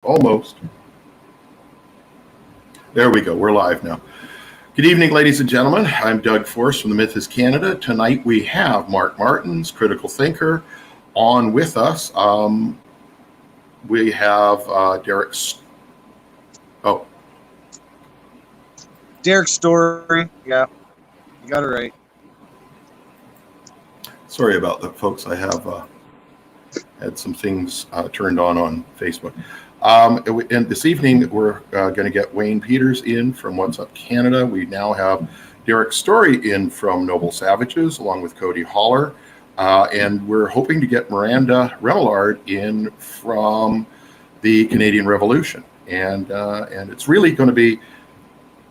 Almost. There we go. We're live now. Good evening, ladies and gentlemen. I'm Doug Force from the Myth is Canada. Tonight we have Mark Martins, critical thinker, on with us. We have Derek. Derek Storie. Yeah, you got it right. Sorry about that, folks. I have had some things turned on Facebook. And this evening, we're going to get Wayne Peters in from What's Up Canada. We now have Derek Storie in from Noble Savages, along with Cody Haller. And we're hoping to get Miranda Remillard in from the Canadian Revolution. And it's really going to be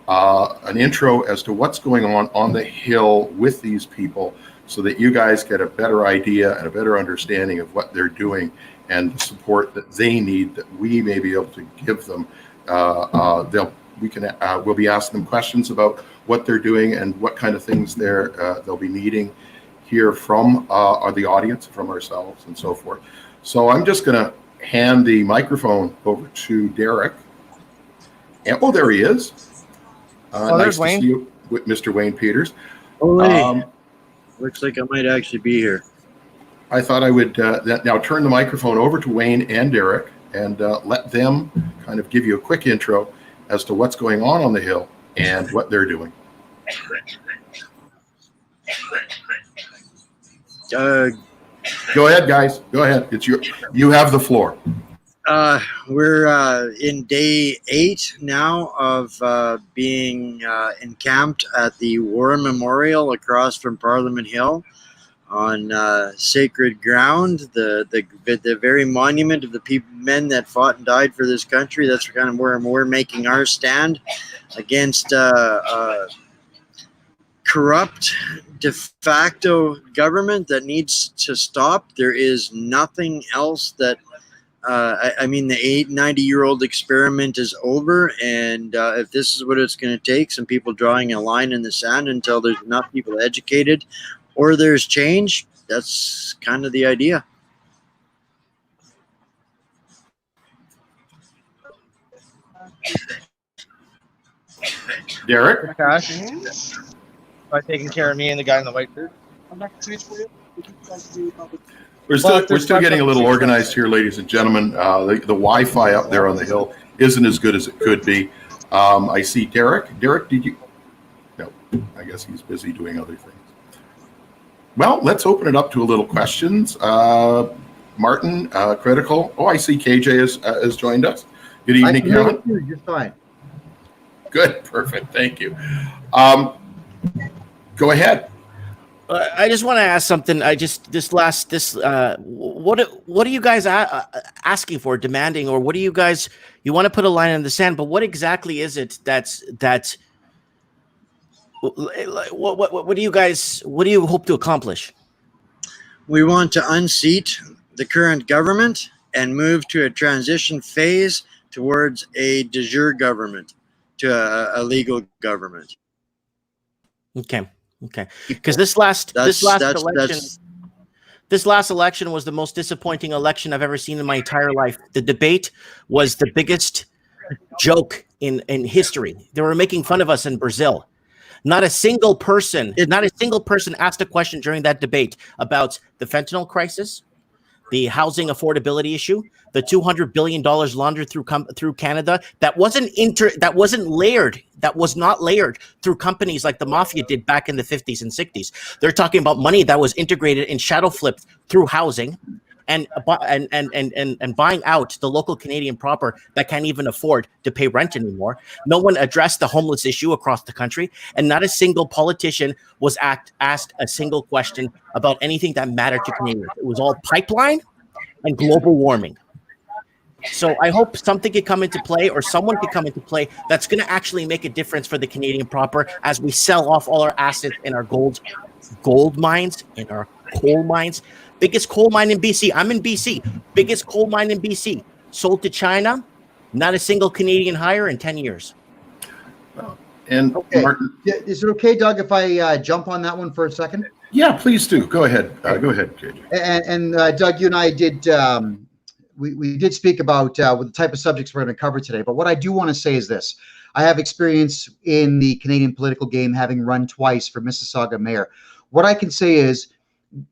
an intro as to what's going on the Hill with these people, so that you guys get a better idea and a better understanding of what they're doing and the support that they need that we may be able to give them. We'll be asking them questions about what they're doing and what kind of things they'll be needing here from the audience, from ourselves, and so forth. So I'm just going to hand the microphone over to Derek. And, there he is. Nice to see you, Mr. Wayne Peters. Looks like I might actually be here. I thought I would now turn the microphone over to Wayne and Derek and let them kind of give you a quick intro as to what's going on the Hill and what they're doing. Go ahead, guys. Go ahead. You have the floor. We're in day 8 now of being encamped at the War Memorial across from Parliament Hill on sacred ground, the very monument of the men that fought and died for this country. That's kind of where we're making our stand against corrupt de facto government that needs to stop. There is nothing else that I mean, the 90-year-old experiment is over, and if this is what it's going to take, some people drawing a line in the sand until there's enough people educated or there's change, that's kind of the idea. Derek? Gosh. By taking care of me and the guy in the white shirt. I'm not going to for you. We're still getting a little organized here, ladies and gentlemen. The Wi-Fi up there on the Hill isn't as good as it could be. I see Derek. Derek, did you? No, I guess he's busy doing other things. Well, let's open it up to a little questions. Martin, Critickill. Oh, I see KJ has joined us. Good evening, Kevin. You're fine. Good, perfect. Thank you. Go ahead. I just want to ask something. What are you guys asking for, demanding, or what do you guys? You want to put a line in the sand, but what exactly is it that's what do you guys? What do you hope to accomplish? We want to unseat the current government and move to a transition phase towards a de jure government, to a legal government. Okay. Because this last election was the most disappointing election I've ever seen in my entire life. The debate was the biggest joke in history. They were making fun of us in Brazil. Not a single person asked a question during that debate about the fentanyl crisis, the housing affordability issue, the $200 billion laundered through Canada that was not layered through companies like the mafia did back in the 50s and 60s. They're talking about money that was integrated and shadow flipped through housing and buying out the local Canadian proper that can't even afford to pay rent anymore. No one addressed the homeless issue across the country, and not a single politician was asked a single question about anything that mattered to Canadians. It was all pipeline and global warming. So I hope something could come into play, or someone could come into play that's going to actually make a difference for the Canadian proper as we sell off all our assets in our gold mines, in our coal mines. Biggest coal mine in BC. I'm in BC. Biggest coal mine in BC. Sold to China. Not a single Canadian hire in 10 years. And okay. Martin, Is it okay, Doug, if I jump on that one for a second? Yeah, please do. Go ahead. Go ahead, KJ. And Doug, you and I did we did speak about with the type of subjects we're going to cover today. But what I do want to say is this. I have experience in the Canadian political game, having run twice for Mississauga mayor. What I can say is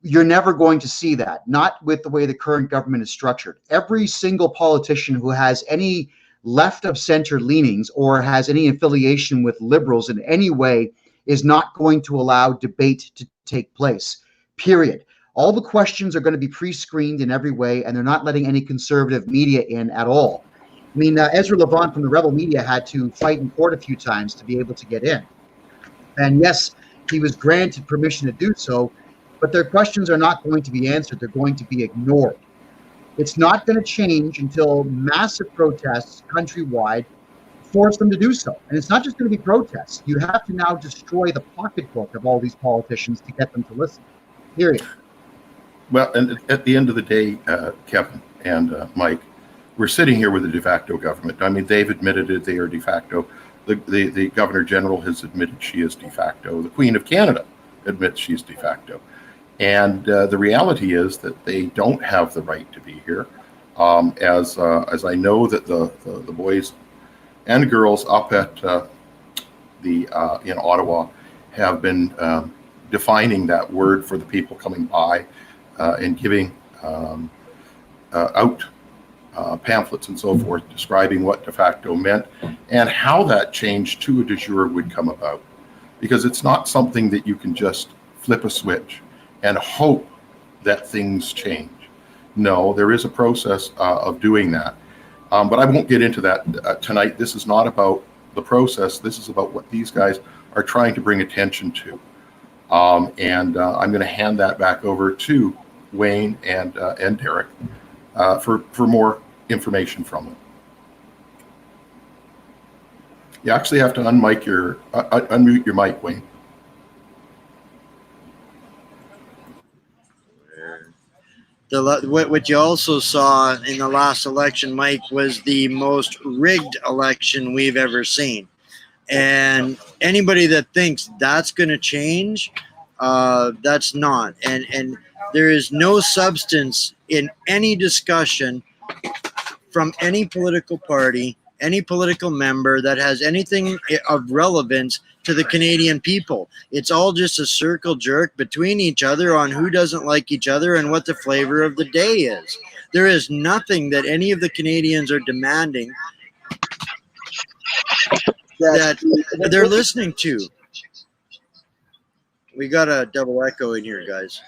you're never going to see that, not with the way the current government is structured. Every single politician who has any left of center leanings or has any affiliation with liberals in any way is not going to allow debate to take place, period. All the questions are going to be pre-screened in every way, and they're not letting any conservative media in at all. I mean, Ezra Levant from the Rebel Media had to fight in court a few times to be able to get in. And yes, he was granted permission to do so, but their questions are not going to be answered. They're going to be ignored. It's not going to change until massive protests countrywide force them to do so. And it's not just going to be protests. You have to now destroy the pocketbook of all these politicians to get them to listen, period. Well, and at the end of the day, Kevin and Mike, we're sitting here with a de facto government. I mean, they've admitted it, they are de facto. The Governor General has admitted she is de facto. The Queen of Canada admits she's de facto. And the reality is that they don't have the right to be here. As I know that the boys and girls up at in Ottawa have been defining that word for the people coming by and giving out pamphlets and so forth describing what de facto meant and how that change to a de jure would come about. Because it's not something that you can just flip a switch and hope that things change. No, there is a process of doing that. But I won't get into that tonight. This is not about the process. This is about what these guys are trying to bring attention to. And I'm going to hand that back over to Wayne and Derek for more information from them. You actually have to unmute your mic, Wayne. What you also saw in the last election, Mike, was the most rigged election we've ever seen. And anybody that thinks that's going to change, that's not. And there is no substance in any discussion from any political party, any political member that has anything of relevance to the Canadian people. It's all just a circle jerk between each other on who doesn't like each other and what the flavor of the day is. There is nothing that any of the Canadians are demanding that they're listening to. We got a double echo in here, guys.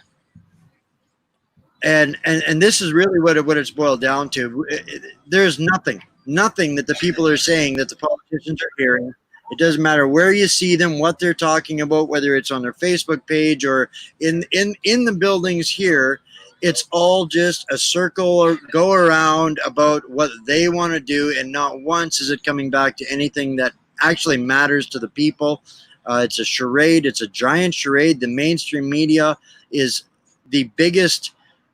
And this is really what it's boiled down to. There's nothing that the people are saying that the politicians are hearing. It doesn't matter where you see them, what they're talking about, whether it's on their Facebook page or in the buildings here. It's all just a circle or go around about what they want to do, and not once is it coming back to anything that actually matters to the people. It's a charade. It's a giant charade. The mainstream media is the biggest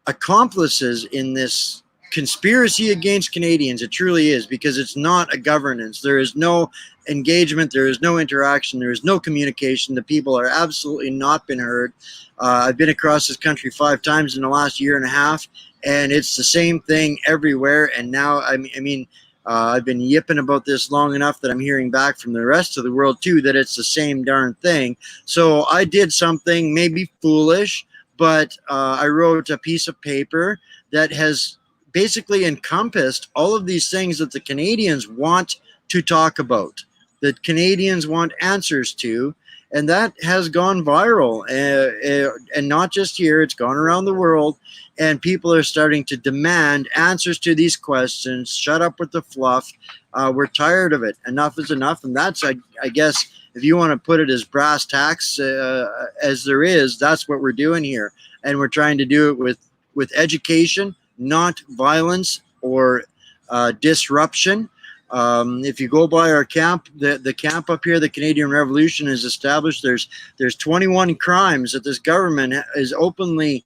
accomplices in this conspiracy against Canadians. It truly is, because it's not a governance. There is no engagement. There is no interaction. There is no communication. The people are absolutely not been heard. I've been across this country 5 times in the last year and a half, and it's the same thing everywhere. And now, I've been yipping about this long enough that I'm hearing back from the rest of the world too that it's the same darn thing. So I did something maybe foolish, but I wrote a piece of paper that has basically encompassed all of these things that the Canadians want to talk about, that Canadians want answers to, and that has gone viral. And not just here, it's gone around the world, and people are starting to demand answers to these questions. Shut up with the fluff. We're tired of it. Enough is enough. And that's, I guess, if you want to put it as brass tacks as there is, that's what we're doing here. And we're trying to do it with education, not violence or disruption. If you go by our camp, the camp up here, the Canadian Revolution is established. There's 21 crimes that this government is openly,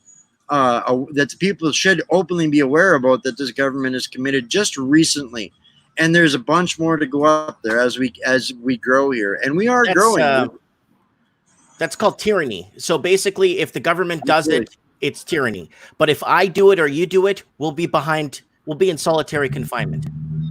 that the people should openly be aware about, that this government has committed just recently. And there's a bunch more to go up there as we grow here, and we are growing. That's called tyranny. So basically, if the government does it, it's tyranny. But if I do it or you do it, we'll be behind will be in solitary confinement.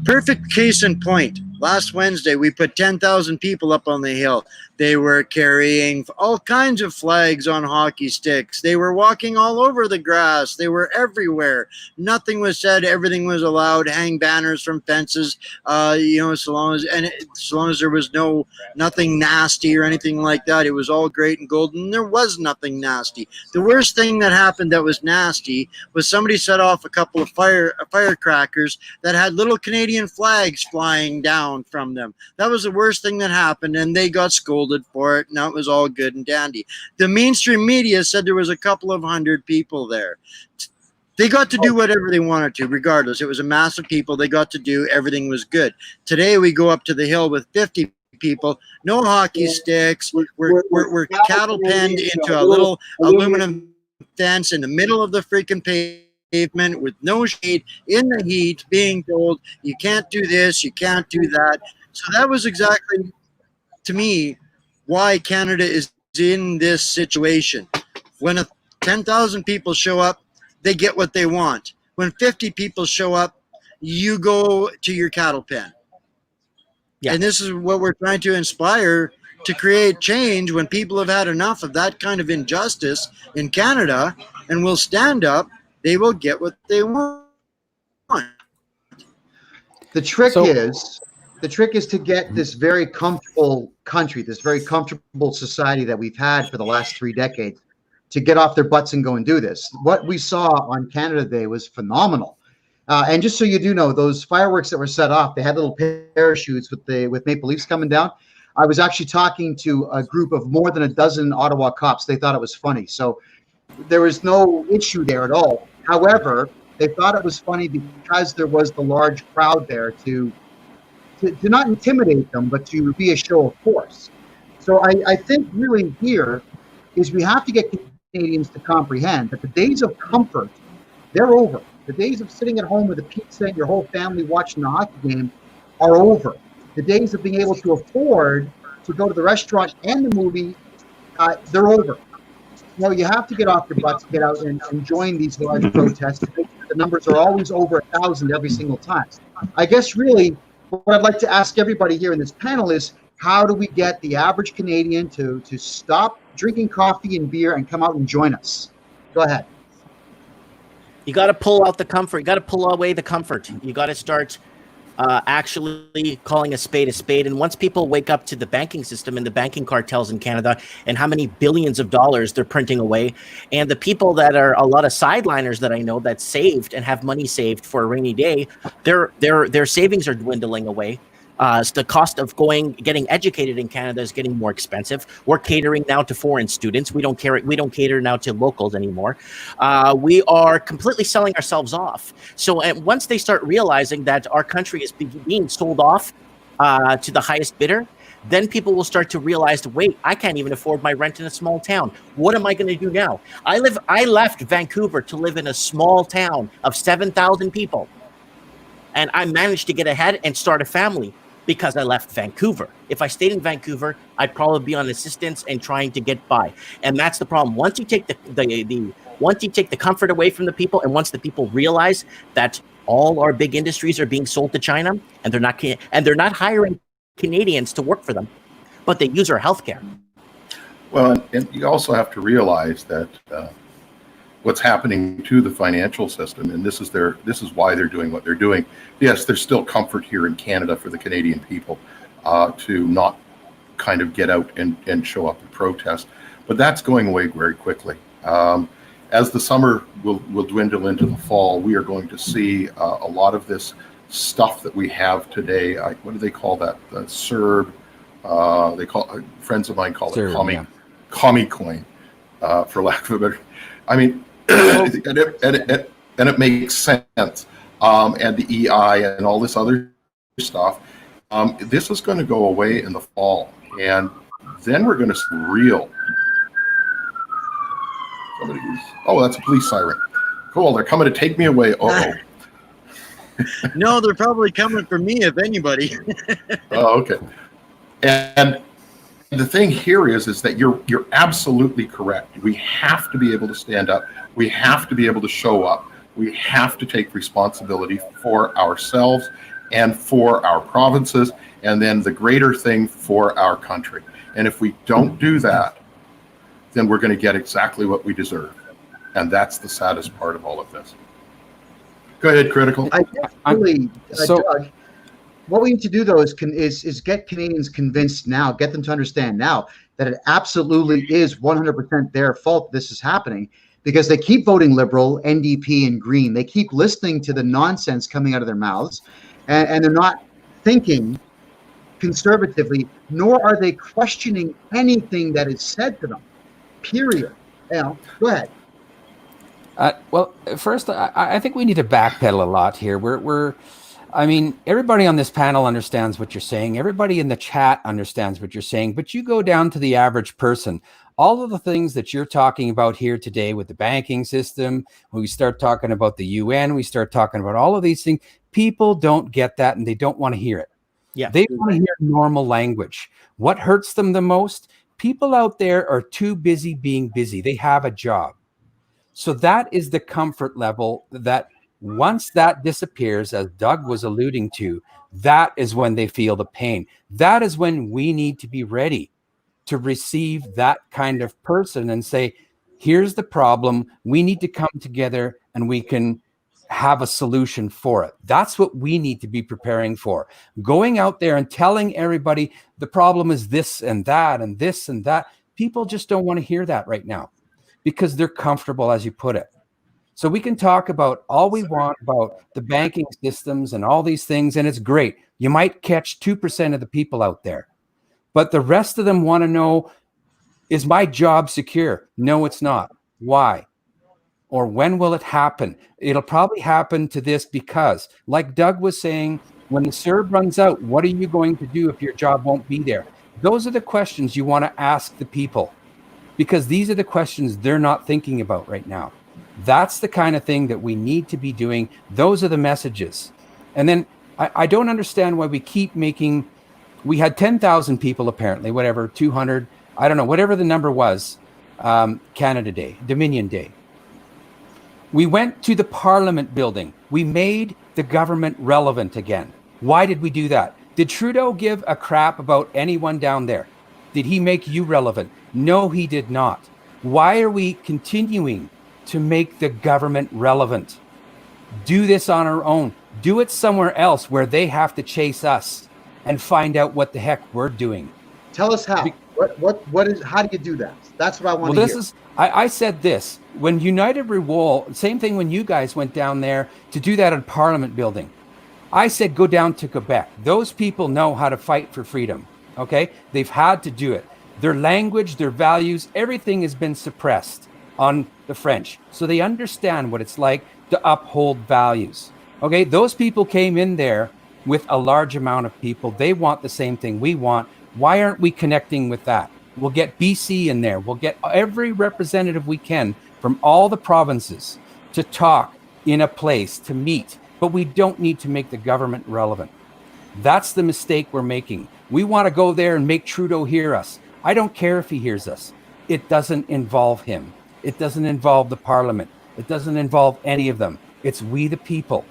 Perfect case in point. Last Wednesday, we put 10,000 people up on the hill. They were carrying all kinds of flags on hockey sticks. They were walking all over the grass. They were everywhere. Nothing was said. Everything was allowed. Hang banners from fences. So long as there was nothing nasty or anything like that, it was all great and golden. There was nothing nasty. The worst thing that happened that was nasty was somebody set off a couple of firecrackers that had little Canadian flags flying down from them. That was the worst thing that happened, and they got scolded for it, and that was all good and dandy. The mainstream media said there was a couple of hundred people there. They got to do whatever they wanted to, regardless. It was a mass of people. They got to do. Everything was good. Today we go up to the hill with 50 people, no hockey sticks. We're cattle penned into a little aluminum fence in the middle of the freaking pavement with no shade, in the heat, being told you can't do this, you can't do that. So that was exactly, to me, why Canada is in this situation. When 10,000 people show up, they get what they want. When 50 people show up, you go to your cattle pen. Yeah. And this is what we're trying to inspire, to create change when people have had enough of that kind of injustice in Canada and will stand up. They will get what they want. The trick is to get this very comfortable country, this very comfortable society that we've had for the last 3 decades, to get off their butts and go and do this. What we saw on Canada Day was phenomenal. And just so you do know, those fireworks that were set off, they had little parachutes with maple leaves coming down. I was actually talking to a group of more than a dozen Ottawa cops. They thought it was funny. So there was no issue there at all. However, they thought it was funny because there was the large crowd there to not intimidate them, but to be a show of force. So I think really here is we have to get Canadians to comprehend that the days of comfort, they're over. The days of sitting at home with a pizza and your whole family watching the hockey game are over. The days of being able to afford to go to the restaurant and the movie, they're over. No, you have to get off your butts, get out and join these large protests. The numbers are always over 1,000 every single time. I guess really what I'd like to ask everybody here in this panel is, how do we get the average Canadian to stop drinking coffee and beer and come out and join us? Go ahead. You got to pull out the comfort. You got to pull away the comfort. You got to start actually calling a spade. And once people wake up to the banking system and the banking cartels in Canada and how many billions of dollars they're printing away, and the people that are a lot of sideliners that I know that saved and have money saved for a rainy day, their savings are dwindling away. So the cost of getting educated in Canada is getting more expensive. We're catering now to foreign students. We don't cater now to locals anymore. We are completely selling ourselves off. So once they start realizing that our country is being sold off to the highest bidder, then people will start to realize, wait, I can't even afford my rent in a small town. What am I going to do now? I left Vancouver to live in a small town of 7,000 people. And I managed to get ahead and start a family because I left Vancouver. If I stayed in Vancouver, I'd probably be on assistance and trying to get by. And that's the problem. Once you take the comfort away from the people, and once the people realize that all our big industries are being sold to China, and they're not hiring Canadians to work for them, but they use our healthcare. Well, and you also have to realize that what's happening to the financial system, and this is why they're doing what they're doing. Yes, there's still comfort here in Canada for the Canadian people to not kind of get out and show up and protest, but that's going away very quickly. As the summer will dwindle into the fall, we are going to see a lot of this stuff that we have today. What do they call that? The CERB. Friends of mine call CERB, it commie coin, for lack of a better. I mean, and it makes sense. And the EI and all this other stuff. This is going to go away in the fall, and then we're going to see real. That's a police siren. Cool, they're coming to take me away. No, they're probably coming for me, if anybody. Oh, okay. And the thing here is that you're absolutely correct. We have to be able to stand up. We have to be able to show up. We have to take responsibility for ourselves and for our provinces, and then the greater thing for our country. And if we don't do that, then we're going to get exactly what we deserve. And that's the saddest part of all of this. Go ahead, Critical. I guess really, Doug, what we need to do though is get Canadians convinced now, get them to understand now that it absolutely is 100% their fault this is happening, because they keep voting Liberal, NDP, and Green. They keep listening to the nonsense coming out of their mouths, and they're not thinking conservatively, nor are they questioning anything that is said to them. Period. Go ahead. Well, first, I think we need to backpedal a lot here. I mean, everybody on this panel understands what you're saying. Everybody in the chat understands what you're saying. But you go down to the average person. All of the things that you're talking about here today with the banking system, when we start talking about the UN, we start talking about all of these things, people don't get that and they don't want to hear it. Yeah. They want to hear normal language. What hurts them the most? People out there are too busy being busy. They have a job. So that is the comfort level that once that disappears, as Doug was alluding to, that is when they feel the pain. That is when we need to be ready to receive that kind of person and say, here's the problem. We need to come together and we can have a solution for it. That's what we need to be preparing for. Going out there and telling everybody the problem is this and that and this and that. People just don't want to hear that right now because they're comfortable, as you put it. So we can talk about all we want about the banking systems and all these things, and it's great. You might catch 2% of the people out there, but the rest of them want to know, is my job secure? No, it's not. Why? Or when will it happen? It'll probably happen to this because, like Doug was saying, when the CERB runs out, what are you going to do if your job won't be there? Those are the questions you want to ask the people, because these are the questions they're not thinking about right now. That's the kind of thing that we need to be doing. Those are the messages. And then I don't understand why we keep making, we had 10,000 people apparently, whatever, 200, I don't know, whatever the number was, Canada Day, Dominion Day. We went to the Parliament building. We made the government relevant again. Why did we do that? Did Trudeau give a crap about anyone down there? Did he make you relevant? No, he did not. Why are we continuing to make the government relevant? Do this on our own. Do it somewhere else where they have to chase us and find out what the heck we're doing. Tell us how. What is? How do you do that? That's what I want to hear. I said this when United Rewold, same thing when you guys went down there to do that in Parliament building. I said go down to Quebec. Those people know how to fight for freedom. Okay, they've had to do it. Their language, their values, everything has been suppressed on the French. So they understand what it's like to uphold values. Okay, those people came in there with a large amount of people. They want the same thing we want. Why aren't we connecting with that? We'll get BC in there. We'll get every representative we can from all the provinces to talk in a place, to meet. But we don't need to make the government relevant. That's the mistake we're making. We want to go there and make Trudeau hear us. I don't care if he hears us. It doesn't involve him. It doesn't involve the Parliament. It doesn't involve any of them. It's we the people.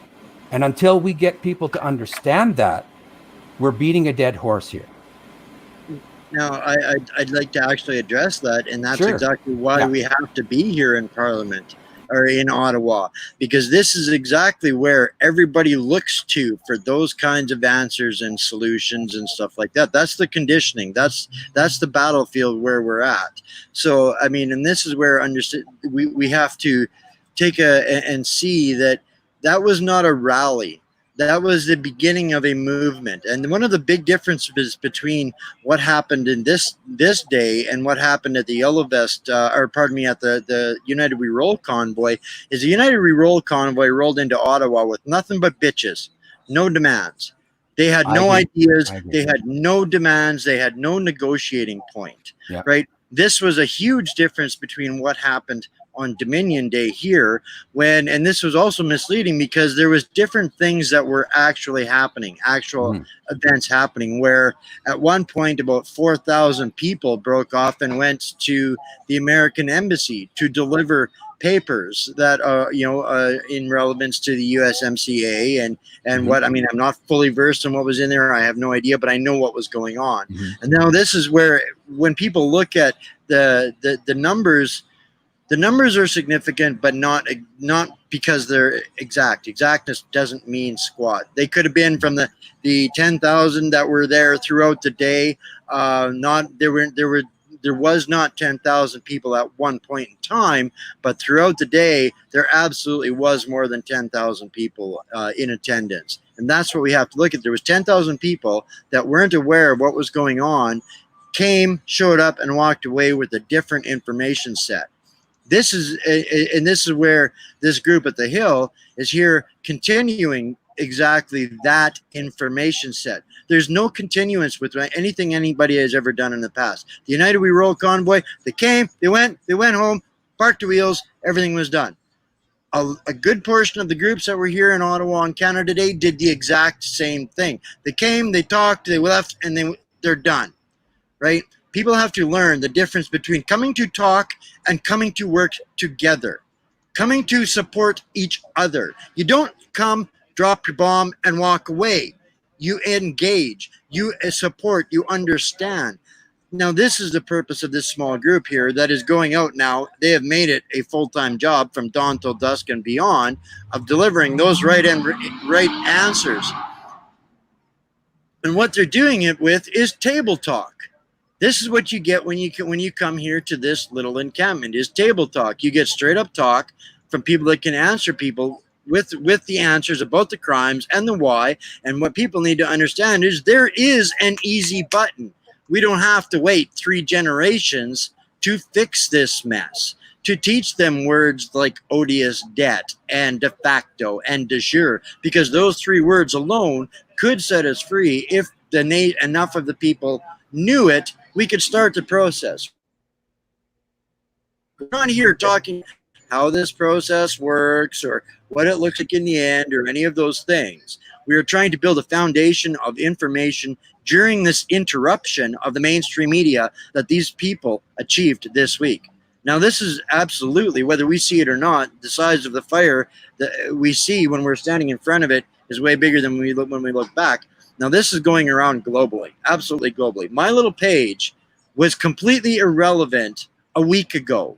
And until we get people to understand that, we're beating a dead horse here. Now, I'd like to actually address that, and that's Sure. exactly why we have to be here in Parliament or in Ottawa, because this is exactly where everybody looks to for those kinds of answers and solutions and stuff like that. That's the conditioning. That's the battlefield where we're at. So, I mean, and this is where we have to take and see that was not a rally. That was the beginning of a movement. And one of the big differences between what happened in this day and what happened at the Yellow Vest, at the United We Roll convoy, is the United We Roll convoy rolled into Ottawa with nothing but bitches, no demands. They had no ideas. They had no demands. They had no negotiating point, right? This was a huge difference between what happened on Dominion Day here and this was also misleading because there was different things that were actually happening, actual events happening, where at one point about 4,000 people broke off and went to the American embassy to deliver papers that are, in relevance to the USMCA and what, I mean, I'm not fully versed in what was in there. I have no idea, but I know what was going on. And now this is where, when people look at the numbers, the numbers are significant, but not because they're exact. Exactness doesn't mean squat. They could have been from the 10,000 that were there throughout the day. There was not 10,000 people at one point in time, but throughout the day, there absolutely was more than 10,000 people in attendance. And that's what we have to look at. There was 10,000 people that weren't aware of what was going on, came, showed up, and walked away with a different information set. This is where this group at the Hill is here continuing exactly that information set. There's no continuance with anything anybody has ever done in the past. The United We Roll convoy, they came, they went home, parked the wheels, everything was done. A good portion of the groups that were here in Ottawa and Canada today did the exact same thing. They came, they talked, they left, and they're done, right? People have to learn the difference between coming to talk and coming to work together, coming to support each other. You don't come, drop your bomb, and walk away. You engage, you support, you understand. Now, this is the purpose of this small group here that is going out now. They have made it a full-time job from dawn till dusk and beyond of delivering those right answers. And what they're doing it with is table talk. This is what you get when you come here to this little encampment, is table talk. You get straight up talk from people that can answer people with the answers about the crimes and the why. And what people need to understand is there is an easy button. We don't have to wait 3 generations to fix this mess, to teach them words like odious debt and de facto and de jure, because those 3 words alone could set us free. If enough of the people knew it, we could start the process. We're not here talking how this process works or what it looks like in the end or any of those things. We are trying to build a foundation of information during this interruption of the mainstream media that these people achieved this week. Now, this is absolutely, whether we see it or not, the size of the fire that we see when we're standing in front of it is way bigger than when we look back. Now, this is going around globally, absolutely globally. My little page was completely irrelevant a week ago.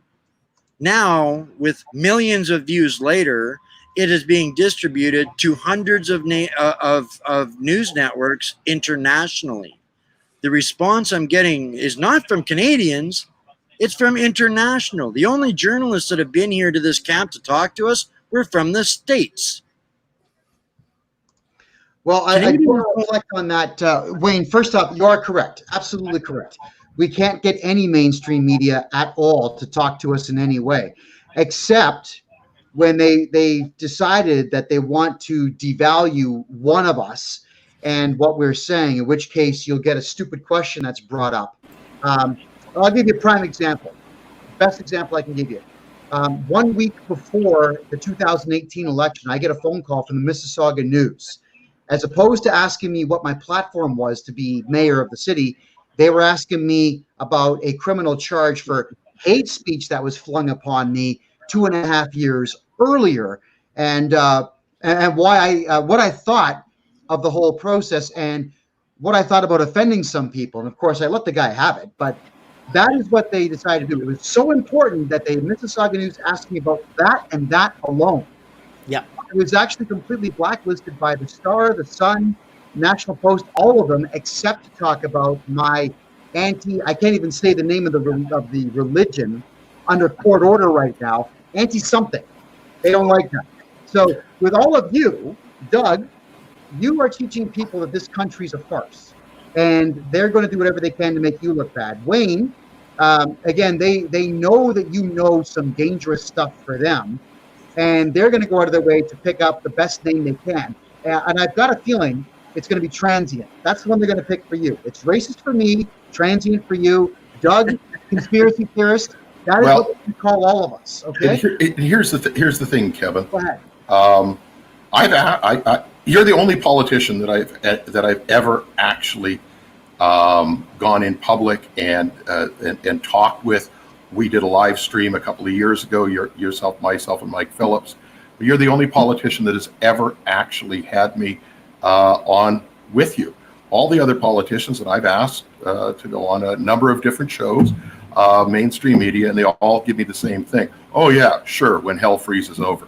Now, with millions of views later, it is being distributed to hundreds of news networks internationally. The response I'm getting is not from Canadians, it's from international. The only journalists that have been here to this camp to talk to us were from the States. Well, I do want to reflect on that, Wayne. First off, you are correct, absolutely correct. We can't get any mainstream media at all to talk to us in any way, except when they decided that they want to devalue one of us and what we're saying, in which case you'll get a stupid question that's brought up. I'll give you a prime example, best example I can give you. 1 week before the 2018 election, I get a phone call from the Mississauga News. As opposed to asking me what my platform was to be mayor of the city, they were asking me about a criminal charge for hate speech that was flung upon me 2.5 years earlier, and why what I thought of the whole process and what I thought about offending some people. And of course, I let the guy have it, but that is what they decided to do. It was so important that the Mississauga News asked me about that and that alone. Yeah. It was actually completely blacklisted by the Star, the Sun, National Post, all of them, except to talk about my I can't even say the name of the religion under court order right now, anti-something. They don't like that. So with all of you, Doug, you are teaching people that this country's a farce, and they're going to do whatever they can to make you look bad. Wayne, again, they know that you know some dangerous stuff for them, and they're going to go out of their way to pick up the best name they can. And I've got a feeling it's going to be transient. That's the one they're going to pick for you. It's racist for me, transient for you. Doug, conspiracy theorist. That is what we call all of us. Okay. Here's the thing, Kevin. Go ahead. You're the only politician that I've ever actually gone in public and talked with We did a live stream a couple of years ago, yourself, myself, and Mike Phillips. But you're the only politician that has ever actually had me on with you. All the other politicians that I've asked to go on a number of different shows, mainstream media, and they all give me the same thing. Oh yeah, sure, when hell freezes over.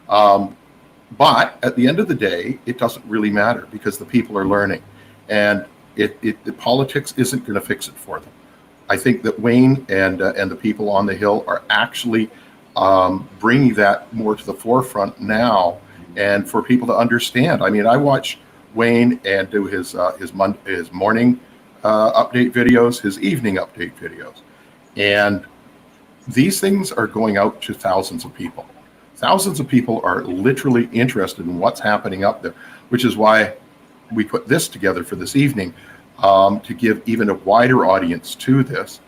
But at the end of the day, it doesn't really matter because the people are learning, and the politics isn't going to fix it for them. I think that Wayne and the people on the Hill are actually bringing that more to the forefront now, and for people to understand. I mean, I watch Wayne and do his morning update videos, his evening update videos, and these things are going out to thousands of people. Thousands of people are literally interested in what's happening up there, which is why we put this together for this evening, to give even a wider audience to this.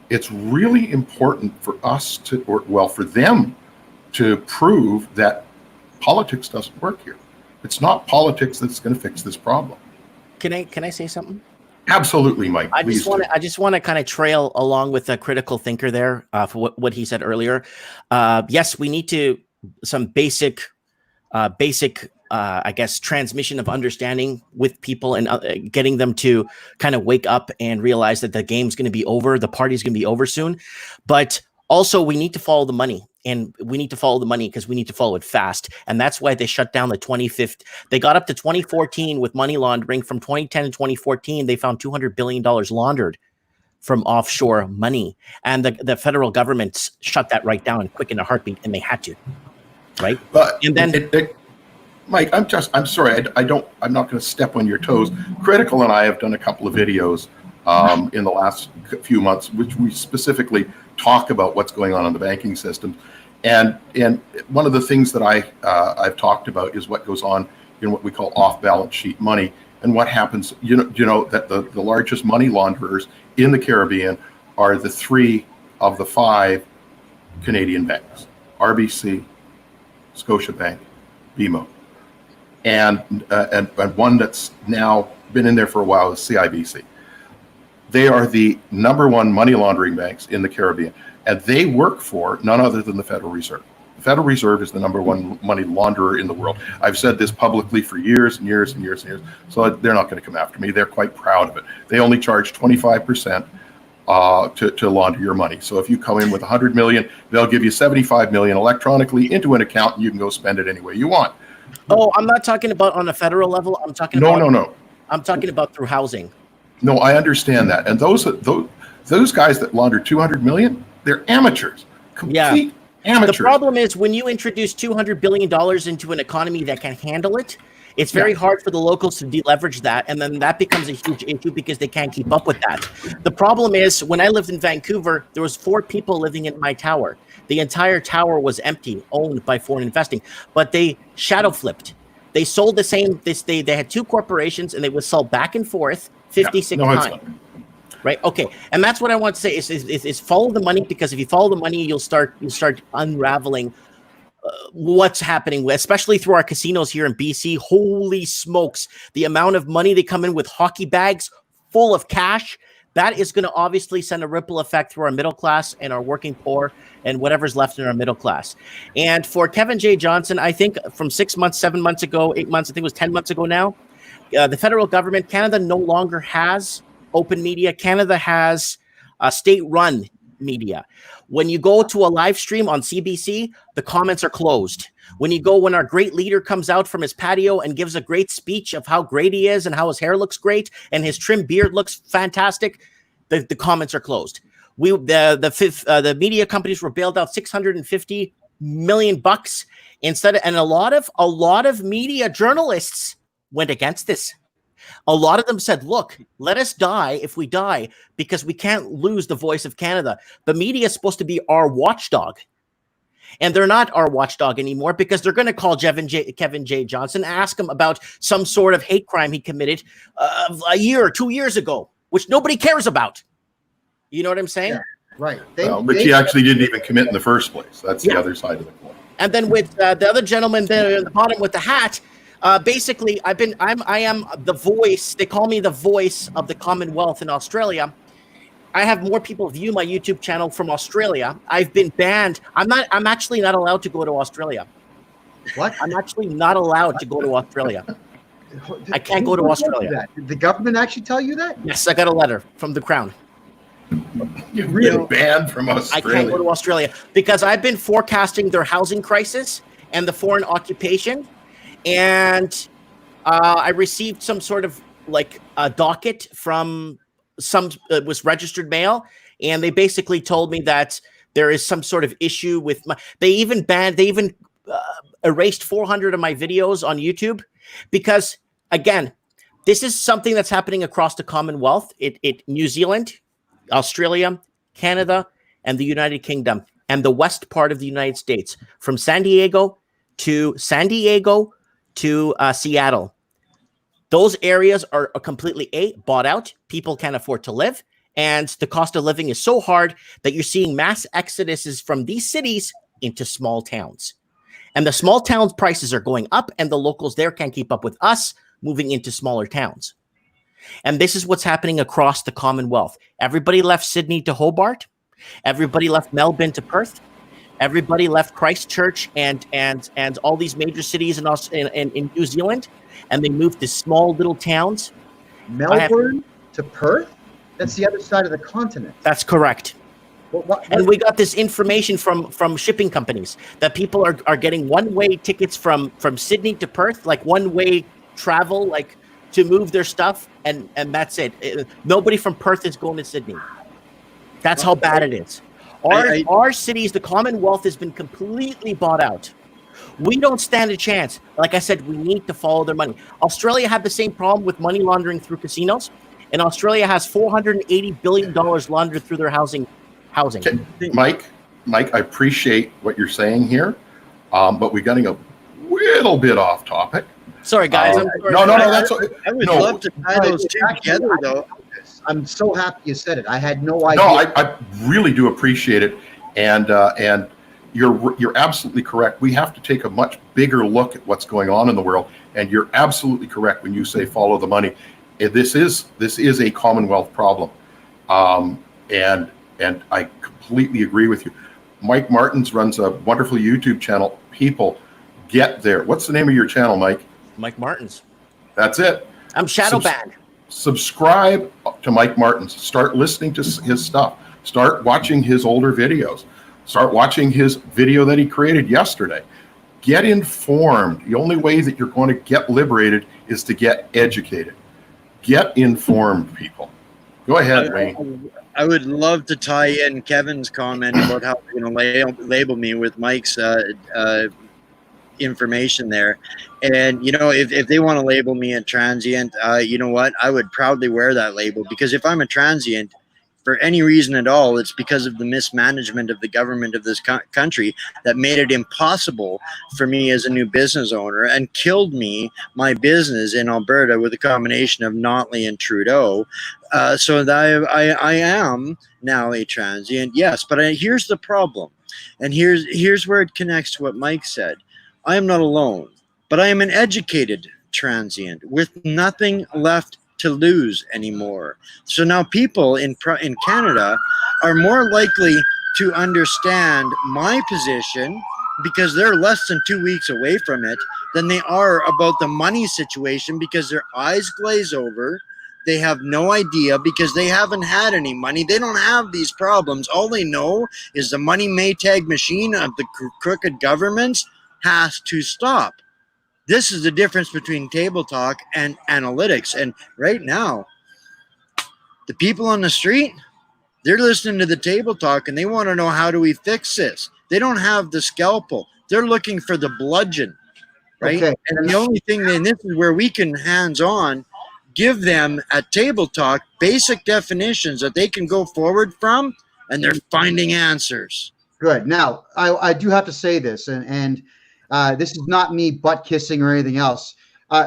It's really important for us for them to prove that politics doesn't work here. It's not politics that's going to fix this problem. Can I say something? Absolutely, Mike. I just want to kind of trail along with a critical thinker there for what he said earlier. Yes, we need some basic, I guess, transmission of understanding with people and getting them to kind of wake up and realize that the game's going to be over, the party's going to be over soon. But also, we need to follow the money. And we need to follow the money because we need to follow it fast. And that's why they shut down the 25th. They got up to 2014 with money laundering. From 2010 to 2014, they found $200 billion laundered from offshore money. And the federal government shut that right down quick in a heartbeat, and they had to. Right? But and then Mike, I'm sorry. I'm not going to step on your toes. Critickill and I have done a couple of videos in the last few months, which we specifically talk about what's going on in the banking system. And one of the things that I've talked about is what goes on in what we call off-balance sheet money, and what happens. You know that the largest money launderers in the Caribbean are the 3 of the 5 Canadian banks: RBC, Scotiabank, BMO, and one that's now been in there for a while is CIBC. They are the number 1 money laundering banks in the Caribbean, and they work for none other than the Federal Reserve. The Federal Reserve is the number 1 money launderer in the world. I've said this publicly for years and years and years and years, so they're not going to come after me. They're quite proud of it. They only charge 25% to launder your money. So if you come in with 100 million, they'll give you 75 million electronically into an account, and you can go spend it any way you want. Oh, I'm not talking about on a federal level. I'm talking No. I'm talking about through housing. No, I understand that. And those guys that launder 200 million, they're amateurs. Complete amateurs. The problem is when you introduce $200 billion into an economy that can handle it, it's very hard for the locals to deleverage that, and then that becomes a huge issue because they can't keep up with that. The problem is when I lived in Vancouver, there was 4 people living in my tower. The entire tower was empty, owned by foreign investing, but they shadow flipped. They sold the same. They had 2 corporations, and they would sell back and forth 56 times. Right. Okay. And that's what I want to say is follow the money, because if you follow the money, you'll start unraveling what's happening, especially through our casinos here in BC. Holy smokes. The amount of money they come in with hockey bags full of cash, that is going to obviously send a ripple effect through our middle class and our working poor and whatever's left in our middle class. And for Kevin J. Johnson, I think from 6 months, 7 months ago, 8 months, I think it was 10 months ago now, the federal government, Canada no longer has open media. Canada has state-run media. When you go to a live stream on CBC, the comments are closed. When our great leader comes out from his patio and gives a great speech of how great he is and how his hair looks great and his trim beard looks fantastic, the comments are closed. The media companies were bailed out $650 million instead, and a lot of media journalists went against this. A lot of them said, look, let us die if we die, because we can't lose the voice of Canada. The media is supposed to be our watchdog. And they're not our watchdog anymore, because they're going to call Kevin J. Johnson, ask him about some sort of hate crime he committed a year or 2 years ago, which nobody cares about. You know what I'm saying? Yeah, right. Which he actually didn't even commit in the first place. That's the other side of the coin. And then with the other gentleman there at the bottom with the hat, basically, I am the voice. They call me the voice of the Commonwealth in Australia. I have more people view my YouTube channel from Australia. I've been banned. I'm actually not allowed to go to Australia. What? I'm actually not allowed to go to Australia. I can't go to Australia. Did the government actually tell you that? Yes, I got a letter from the Crown. You're really banned from I Australia. can't go to Australia because I've been forecasting their housing crisis and the foreign occupation, and I received some sort of like a docket from some was registered mail, and they basically told me that there is some sort of issue with my. They even erased 400 of my videos on YouTube because, again, this is something that's happening across the Commonwealth. New Zealand, Australia, Canada, and the United Kingdom, and the west part of the United States, from San Diego to Seattle. Those areas are completely bought out. People can't afford to live, and the cost of living is so hard that you're seeing mass exoduses from these cities into small towns. And the small towns prices are going up, and the locals there can't keep up with us moving into smaller towns. And this is what's happening across the Commonwealth. Everybody left Sydney to Hobart. Everybody left Melbourne to Perth. Everybody left Christchurch and all these major cities in New Zealand, and they moved to small little towns. Melbourne to Perth? That's the other side of the continent. That's correct. And we got this information from shipping companies that people are getting one-way tickets from Sydney to Perth, like one-way travel, like to move their stuff, and that's it. Nobody from Perth is going to Sydney. That's how bad it is. Our cities, the Commonwealth, has been completely bought out. We don't stand a chance. Like I said, we need to follow their money. Australia had the same problem with money laundering through casinos, and Australia has $480 billion laundered through their housing. Okay. Mike, I appreciate what you're saying here, but we're getting a little bit off topic. Sorry, guys. I'm sorry. No, that's okay. I would love to tie those two together, though. I'm so happy you said it. I had no idea. No, I really do appreciate it, and you're absolutely correct. We have to take a much bigger look at what's going on in the world, and you're absolutely correct when you say follow the money. This is a Commonwealth problem, and I completely agree with you. Mike Martins runs a wonderful YouTube channel. People, get there. What's the name of your channel, Mike? Mike Martins. That's it. I'm shadow banned. Subscribe to Mike Martins. Start listening to his stuff. Start watching his older videos. Start watching his video that he created yesterday. Get informed. The only way that you're going to get liberated is to get educated. Get informed, people. Go ahead, Wayne. I would love to tie in Kevin's comment about how they're going to label me with Mike's information there. And, if they want to label me a transient, you know what? I would proudly wear that label, because if I'm a transient for any reason at all, it's because of the mismanagement of the government of this country that made it impossible for me as a new business owner and killed my business in Alberta with a combination of Notley and Trudeau. So that I am now a transient, yes. But here's the problem. And here's where it connects to what Mike said. I am not alone, but I am an educated transient with nothing left to lose anymore. So now people in Canada are more likely to understand my position, because they're less than 2 weeks away from it, than they are about the money situation, because their eyes glaze over. They have no idea because they haven't had any money. They don't have these problems. All they know is the money Maytag machine of the crooked governments has to stop. This is the difference between table talk and analytics. And right now, the people on the street, they're listening to the table talk and they want to know, how do we fix this? They don't have the scalpel. They're looking for the bludgeon, right? Okay. And the only thing, and this is where we can hands-on give them at table talk basic definitions that they can go forward from, and they're finding answers. Good. Now, I do have to say this, and this is not me butt kissing or anything else.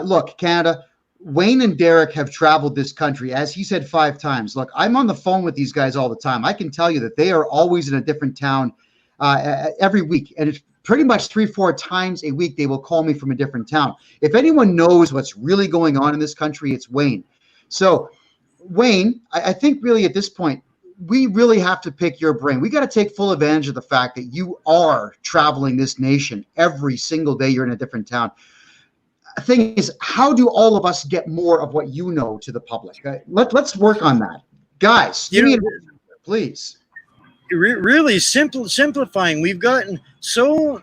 Look, Canada, Wayne and Derek have traveled this country, as he said 5 times. Look, I'm on the phone with these guys all the time. I can tell you that they are always in a different town every week, and it's pretty much 3-4 times a week they will call me from a different town. If anyone knows what's really going on in this country, it's Wayne. So, Wayne, I think really at this point, we really have to pick your brain. We got to take full advantage of the fact that you are traveling this nation every single day. You're in a different town. The thing is, how do all of us get more of what you know to the public? Let's work on that. Guys, give me a please. Really simplifying. We've gotten so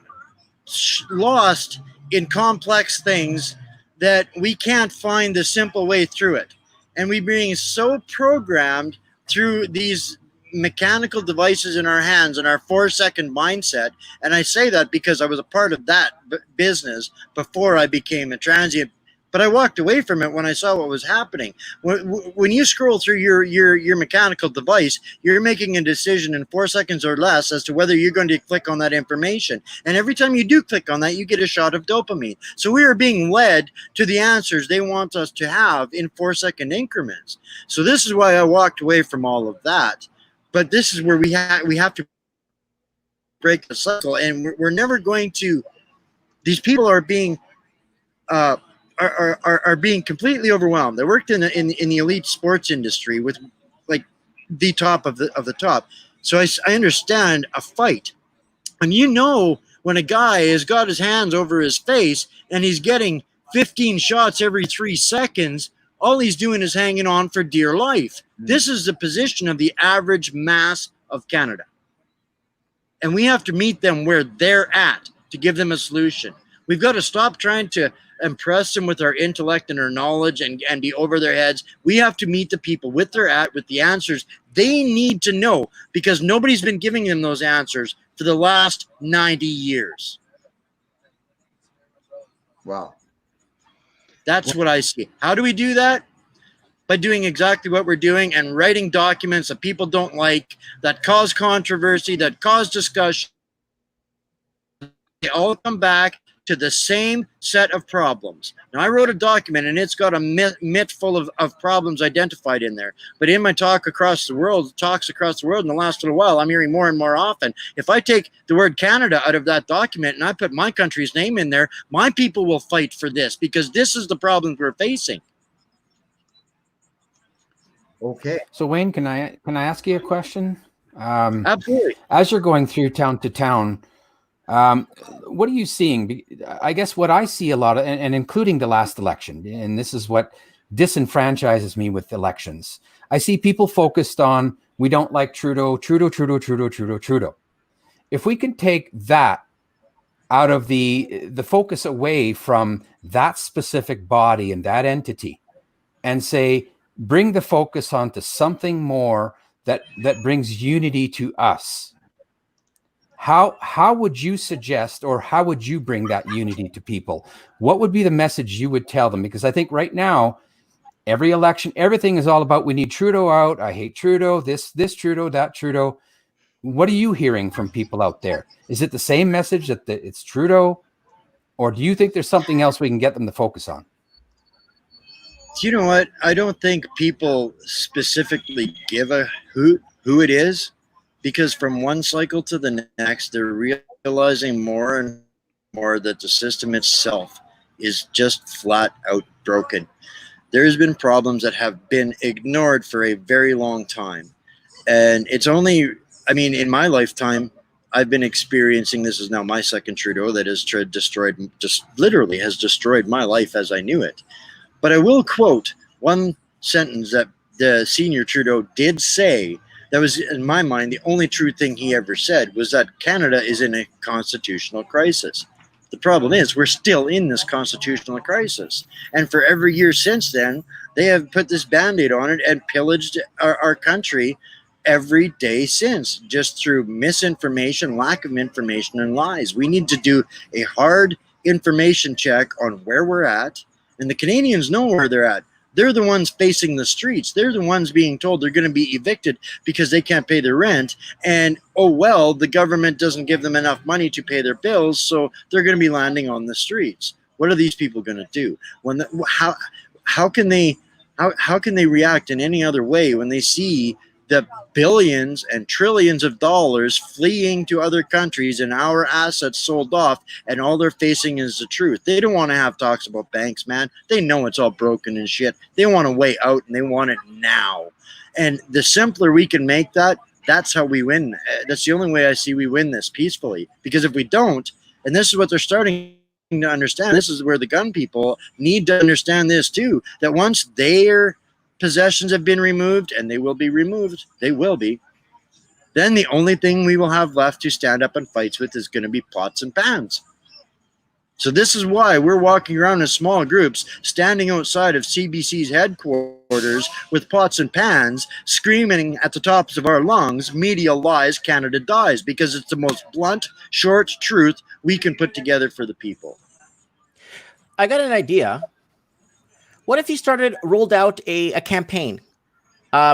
lost in complex things that we can't find the simple way through it. And we're being so programmed through these mechanical devices in our hands and our 4-second mindset. And I say that because I was a part of that business before I became a transient. But I walked away from it when I saw what was happening. When you scroll through your mechanical device, you're making a decision in 4 seconds or less as to whether you're going to click on that information. And every time you do click on that, you get a shot of dopamine. So we are being led to the answers they want us to have in 4-second increments. So this is why I walked away from all of that. But this is where we have to break the cycle. And we're never going to – these people are being are being completely overwhelmed. I worked in the elite sports industry with like the top of the top. So I understand a fight. And you know when a guy has got his hands over his face and he's getting 15 shots every 3 seconds, all he's doing is hanging on for dear life. This is the position of the average mass of Canada. And we have to meet them where they're at to give them a solution. We've got to stop trying to impress them with our intellect and our knowledge and be over their heads. We have to meet the people with their at with the answers they need to know, because nobody's been giving them those answers for the last 90 years. Wow. That's what I see. How do we do that? By doing exactly what we're doing and writing documents that people don't like, that cause controversy, that cause discussion. They all come back to the same set of problems. Now, I wrote a document, and it's got a mitt full of problems identified in there. But in my talks across the world, in the last little while, I'm hearing more and more often, if I take the word Canada out of that document and I put my country's name in there, my people will fight for this, because this is the problems we're facing. Okay. So Wayne, can I ask you a question? Absolutely. As you're going through town to town, what are you seeing? I guess what I see a lot of, and including the last election, and this is what disenfranchises me with elections. I see people focused on, we don't like Trudeau. If we can take that out of the focus away from that specific body and that entity and say, bring the focus onto something more that brings unity to us. How would you suggest, or how would you bring that unity to people? What would be the message you would tell them? Because I think right now, every election, everything is all about, we need Trudeau out. I hate Trudeau, this Trudeau, that Trudeau. What are you hearing from people out there? Is it the same message that it's Trudeau? Or do you think there's something else we can get them to focus on? You know what? I don't think people specifically give a who it is, because from one cycle to the next, they're realizing more and more that the system itself is just flat out broken. There's been problems that have been ignored for a very long time. And it's only, I mean, in my lifetime, I've been experiencing, this is now my second Trudeau that has literally has destroyed my life as I knew it. But I will quote one sentence that the senior Trudeau did say that was, in my mind, the only true thing he ever said, was that Canada is in a constitutional crisis. The problem is we're still in this constitutional crisis. And for every year since then, they have put this Band-Aid on it and pillaged our country every day since, just through misinformation, lack of information, and lies. We need to do a hard information check on where we're at. And the Canadians know where they're at. They're the ones facing the streets. They're the ones being told they're going to be evicted because they can't pay their rent. And, oh, well, the government doesn't give them enough money to pay their bills, so they're going to be landing on the streets. What are these people going to do? How can they react in any other way when they see the billions and trillions of dollars fleeing to other countries and our assets sold off, and all they're facing is the truth? They don't want to have talks about banks, man. They know it's all broken and shit. They want a way out, and they want it now. And the simpler we can make that, that's how we win. That's the only way I see we win this peacefully. Because if we don't, and this is what they're starting to understand, this is where the gun people need to understand this too, that once their possessions have been removed, and they will be removed, they will be, then the only thing we will have left to stand up and fights with is going to be pots and pans. So this is why we're walking around in small groups, standing outside of CBC's headquarters with pots and pans, screaming at the tops of our lungs, media lies, Canada dies, because it's the most blunt, short truth we can put together for the people. I got an idea. What if you rolled out a campaign,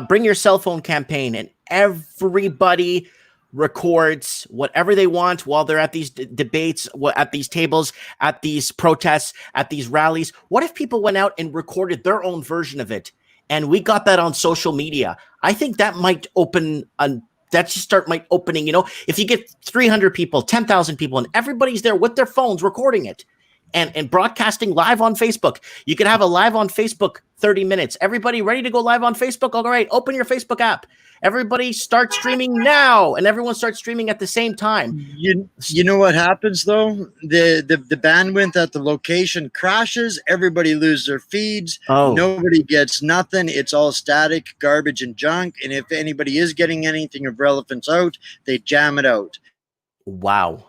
bring your cell phone campaign, and everybody records whatever they want while they're at these debates, at these tables, at these protests, at these rallies? What if people went out and recorded their own version of it, and we got that on social media? I think that might opening, if you get 300 people, 10,000 people, and everybody's there with their phones recording it and broadcasting live on Facebook. You could have a live on Facebook 30 minutes. Everybody ready to go live on Facebook? All right, open your Facebook app. Everybody start streaming now, and everyone starts streaming at the same time. You know what happens though? The bandwidth at the location crashes. Everybody loses their feeds. Oh. Nobody gets nothing. It's all static, garbage, and junk. And if anybody is getting anything of relevance out, they jam it out. Wow.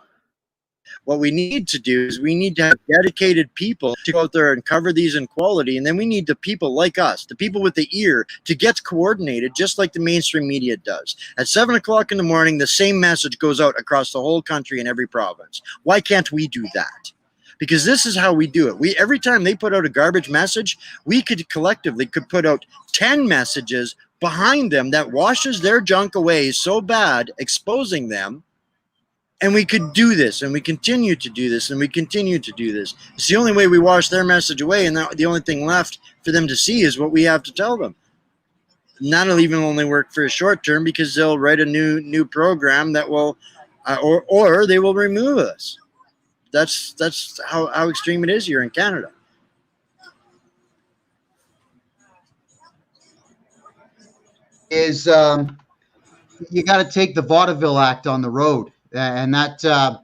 What we need to do is we need to have dedicated people to go out there and cover these in quality. And then we need the people like us, the people with the ear, to get coordinated just like the mainstream media does. At 7 o'clock in the morning, the same message goes out across the whole country in every province. Why can't we do that? Because this is how we do it. Every time they put out a garbage message, we could collectively put out 10 messages behind them that washes their junk away so bad, exposing them. And we could do this, and we continue to do this, and we continue to do this. It's the only way we wash their message away, and the only thing left for them to see is what we have to tell them. And that'll even only work for a short term, because they'll write a new program that will, or they will remove us. That's how extreme it is here in Canada. Is you got to take the Vaudeville Act on the road. And that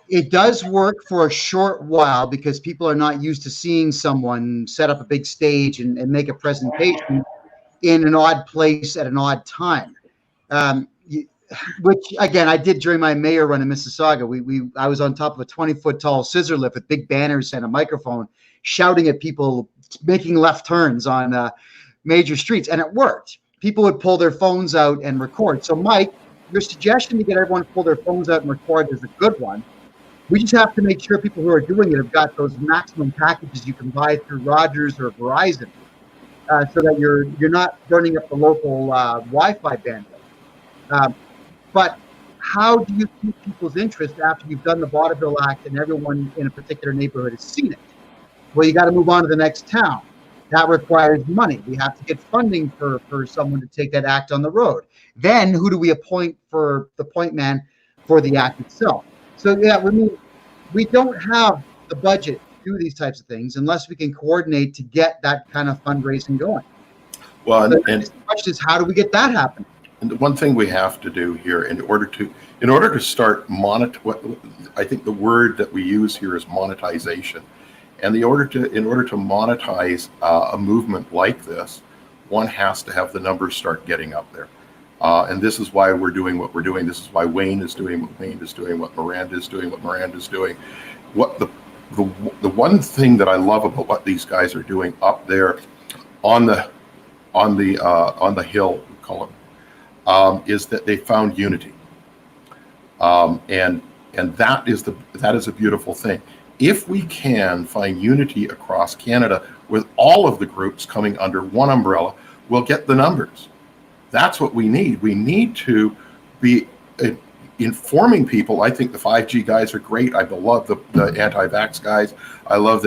it does work for a short while, because people are not used to seeing someone set up a big stage and make a presentation in an odd place at an odd time. Which, again, I did during my mayor run in Mississauga. I was on top of a 20-foot tall scissor lift with big banners and a microphone, shouting at people making left turns on major streets, and it worked. People would pull their phones out and record. So, Mike, your suggestion to get everyone to pull their phones out and record is a good one. We just have to make sure people who are doing it have got those maximum packages you can buy through Rogers or Verizon, so that you're not burning up the local Wi-Fi bandwidth. But how do you keep people's interest after you've done the Vaudeville Act and everyone in a particular neighborhood has seen it? Well, you got to move on to the next town. That requires money. We have to get funding for someone to take that act on the road. Then who do we appoint for the point man for the act itself? So yeah, we don't have the budget to do these types of things unless we can coordinate to get that kind of fundraising going. Well, so the question is, how do we get that happening? And the one thing we have to do here in order to start I think the word that we use here is monetization. And in order to monetize a movement like this, one has to have the numbers start getting up there. And this is why we're doing what we're doing. This is why Wayne is doing what Wayne is doing, what Miranda is doing, what Miranda is doing. What the one thing that I love about what these guys are doing up there on the hill, we call it, is that they found unity. And that is a beautiful thing. If we can find unity across Canada with all of the groups coming under one umbrella, we'll get the numbers. That's what we need. We need to be informing people. I think the 5G guys are great. I love the anti-vax guys. I love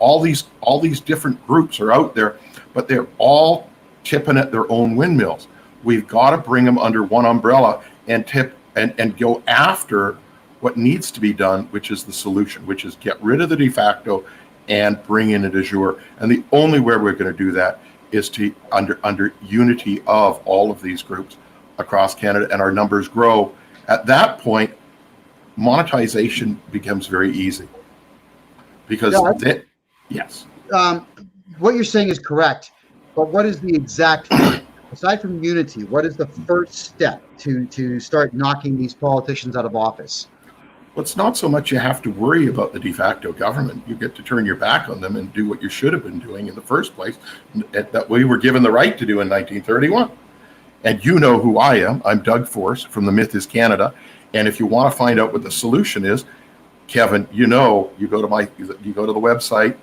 all these different groups are out there, but they're all tipping at their own windmills. We've got to bring them under one umbrella and tip and go after what needs to be done, which is the solution, which is get rid of the de facto and bring in a de jure. And the only way we're going to do that is to under unity of all of these groups across Canada, and our numbers grow. At that point, monetization becomes very easy because yes. What you're saying is correct, but what is the exact aside from unity? What is the first step to start knocking these politicians out of office? Well, it's not so much you have to worry about the de facto government. You get to turn your back on them and do what you should have been doing in the first place, that we were given the right to do in 1931. And you know who I am. I'm Doug Force from The Myth is Canada. And if you want to find out what the solution is, Kevin, you go to the website.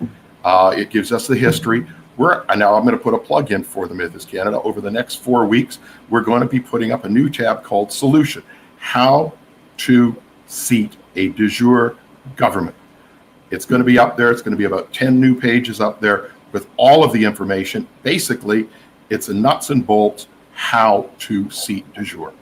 It gives us the history. Now I'm going to put a plug in for The Myth is Canada. Over the next 4 weeks, we're going to be putting up a new tab called Solution: How to Seat a de jure government. It's going to be up there. It's going to be about 10 new pages up there with all of the information. Basically, it's a nuts and bolts how to seat de jure.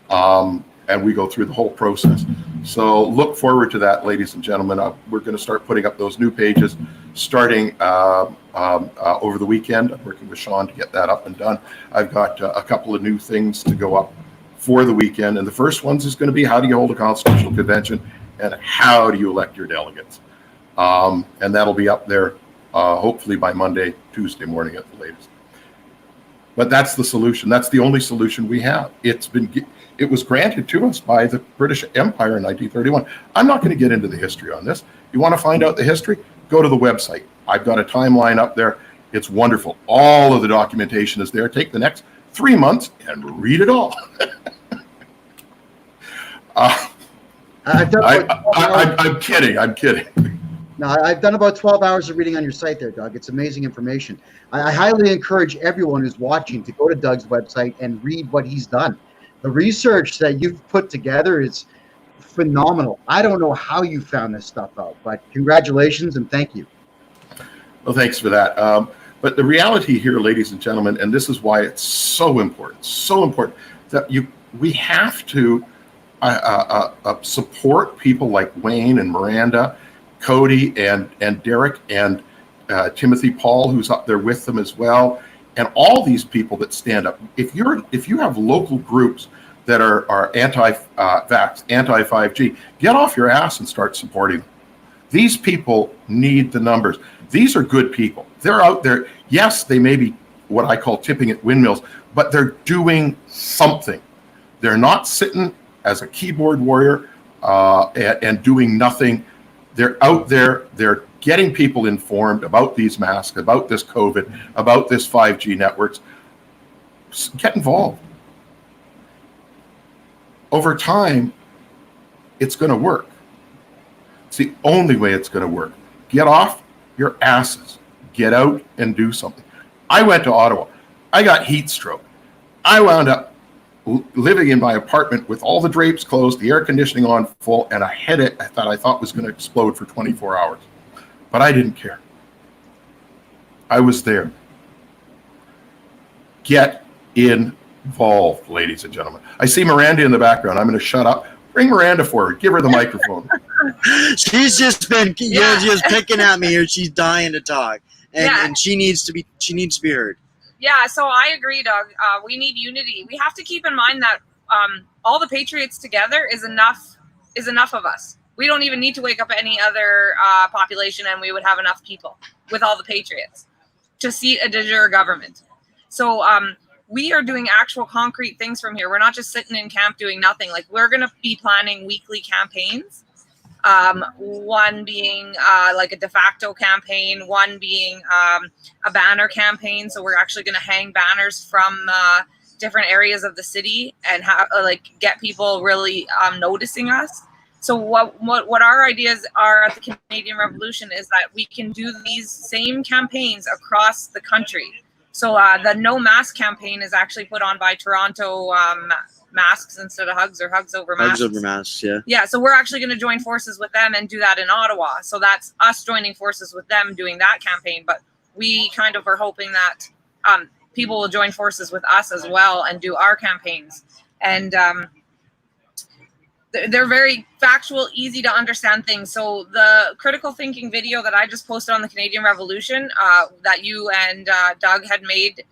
And we go through the whole process. So look forward to that, ladies and gentlemen. We're going to start putting up those new pages starting over the weekend. I'm working with Sean to get that up and done. I've got a couple of new things to go up for the weekend. And the first ones is going to be how do you hold a constitutional convention and how do you elect your delegates. And that'll be up there hopefully by Monday, Tuesday morning at the latest. But that's the solution. That's the only solution we have. It was granted to us by the British Empire in 1931. I'm not going to get into the history on this. You want to find out the history? Go to the website. I've got a timeline up there. It's wonderful. All of the documentation is there. Take the next 3 months and read it all. I'm kidding. No, I've done about 12 hours of reading on your site there, Doug. It's amazing information. I highly encourage everyone who's watching to go to Doug's website and read what he's done. The research that you've put together is phenomenal. I don't know how you found this stuff out, but congratulations and thank you. Well, thanks for that. But the reality here, ladies and gentlemen, and this is why it's so important that we have to support people like Wayne and Miranda, Cody and Derek and Timothy Paul, who's up there with them as well, and all these people that stand up. If you have local groups that are anti-vax, anti-5G, get off your ass and start supporting them. These people need the numbers. These are good people. They're out there. Yes, they may be what I call tipping at windmills, but they're doing something. They're not sitting as a keyboard warrior and doing nothing. They're out there. They're getting people informed about these masks, about this COVID, about this 5G networks. Get involved. Over time, it's going to work. It's the only way it's going to work. Get off your asses. Get out and do something. I went to Ottawa. I got heat stroke. I wound up living in my apartment with all the drapes closed, the air conditioning on full, and a headache that I thought was going to explode for 24 hours. But I didn't care. I was there. Get involved, ladies and gentlemen. I see Miranda in the background. I'm going to shut up. Bring Miranda forward. Give her the microphone. She's just been just picking at me here. She's dying to talk, and she needs to be heard. Yeah, so I agree, Doug. We need unity. We have to keep in mind that all the patriots together is enough of us. We don't even need to wake up any other population, and we would have enough people with all the patriots to seat a de jure government. So we are doing actual concrete things from here. We're not just sitting in camp doing nothing. Like, we're going to be planning weekly campaigns. One being like a de facto campaign, one being a banner campaign. So we're actually going to hang banners from different areas of the city and get people really noticing us. So what our ideas are at the Canadian Revolution is that we can do these same campaigns across the country. So the No Mask campaign is actually put on by Toronto Masks instead of Hugs, or Hugs Over Masks. Hugs Over Masks, yeah. Yeah, so we're actually going to join forces with them and do that in Ottawa. So that's us joining forces with them doing that campaign. But we kind of are hoping that people will join forces with us as well and do our campaigns. And they're very factual, easy to understand things. So the critical thinking video that I just posted on the Canadian Revolution that you and Doug had made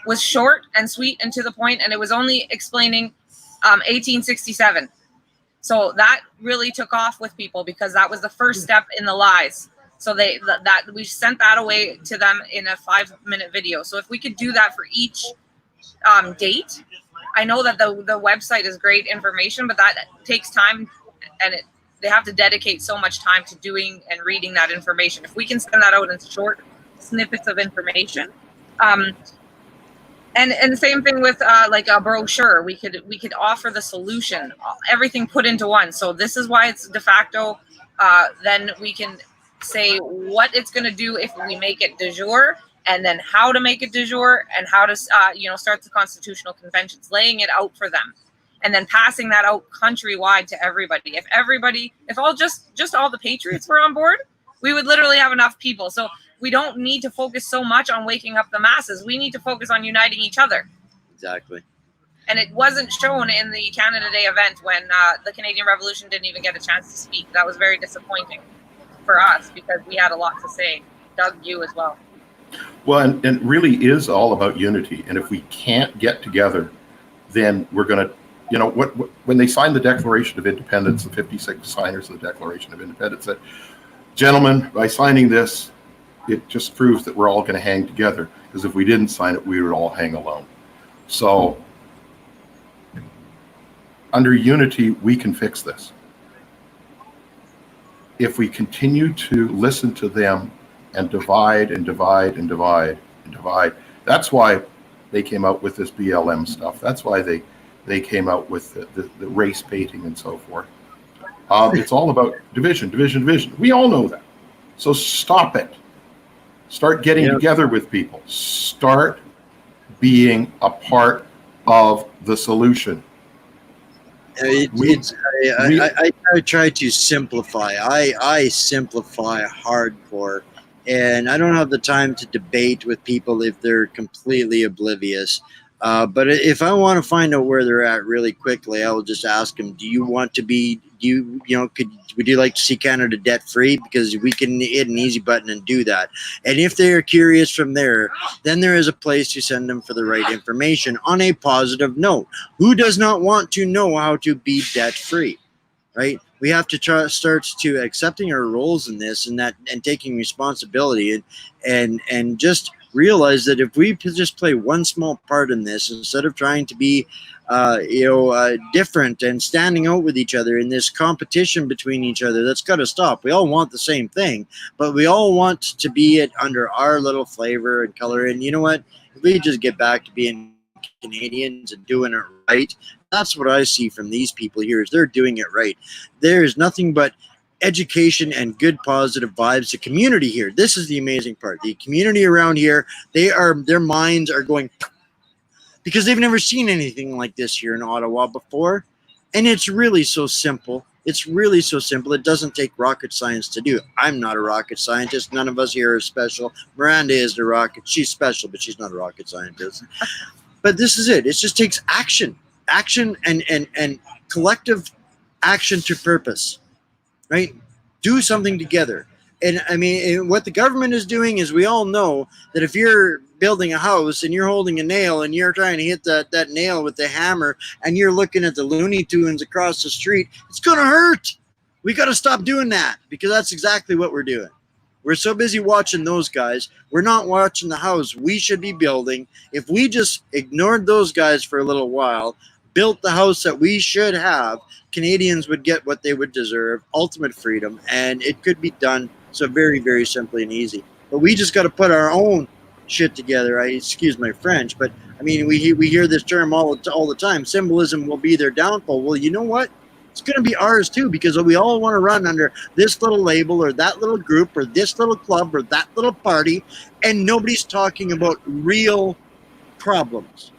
was short and sweet and to the point, and it was only explaining 1867. So that really took off with people because that was the first step in the lies. So that we sent that away to them in a 5-minute video. So if we could do that for each date, I know that the website is great information, but that takes time, and they have to dedicate so much time to doing and reading that information. If we can send that out in short snippets of information, and the same thing with like a brochure, we could offer the solution, everything put into one. So this is why it's de facto. Then we can say what it's going to do if we make it de jure, and then how to make it de jure, and how to start the constitutional conventions, laying it out for them, and then passing that out countrywide to everybody. If all the patriots were on board, we would literally have enough people. So we don't need to focus so much on waking up the masses. We need to focus on uniting each other. Exactly. And it wasn't shown in the Canada Day event when the Canadian Revolution didn't even get a chance to speak. That was very disappointing for us because we had a lot to say. Doug, you as well. Well, and it really is all about unity. And if we can't get together, then we're going to, when they signed the Declaration of Independence, the 56 signers of the Declaration of Independence said, gentlemen, by signing this, it just proves that we're all going to hang together, because if we didn't sign it, we would all hang alone. So under unity, we can fix this. If we continue to listen to them and divide and divide and divide and divide, that's why they came out with this BLM stuff. That's why they came out with the race baiting and so forth. It's all about division, division, division. We all know that. So stop it. Start getting together with people. Start being a part of the solution. I try to simplify. I simplify hardcore, and I don't have the time to debate with people if they're completely oblivious. But if I want to find out where they're at really quickly, I will just ask them, do you want to be, would you like to see Canada debt free? Because we can hit an easy button and do that. And if they're curious from there, then there is a place to send them for the right information on a positive note. Who does not want to know how to be debt free, right? We have to start to accepting our roles in this and taking responsibility and just realize that if we just play one small part in this, instead of trying to be different and standing out with each other in this competition between each other, that's got to stop. We all want the same thing, but we all want to be it under our little flavor and color. And you know what? If we just get back to being Canadians and doing it right, that's what I see from these people here, is they're doing it right. There's nothing but education and good positive vibes. The community here, this is the amazing part. The community around here, their minds are going, because they've never seen anything like this here in Ottawa before. And it's really so simple. It's really so simple. It doesn't take rocket science to do. I'm not a rocket scientist. None of us here are special. Miranda is the rocket. She's special, but she's not a rocket scientist. But this is it. It just takes action and collective action to purpose. Right? Do something together. And I mean, what the government is doing is, we all know that if you're building a house and you're holding a nail and you're trying to hit that nail with the hammer and you're looking at the Looney Tunes across the street, it's going to hurt. We got to stop doing that, because that's exactly what we're doing. We're so busy watching those guys. We're not watching the house we should be building. If we just ignored those guys for a little while, built the house that we should have, Canadians would get what they would deserve, ultimate freedom, and it could be done so very, very simply and easy. But we just got to put our own shit together. Excuse my French, but I mean, we hear this term all the time. Symbolism will be their downfall. Well, you know what? It's going to be ours too, because we all want to run under this little label or that little group or this little club or that little party, and nobody's talking about real problems,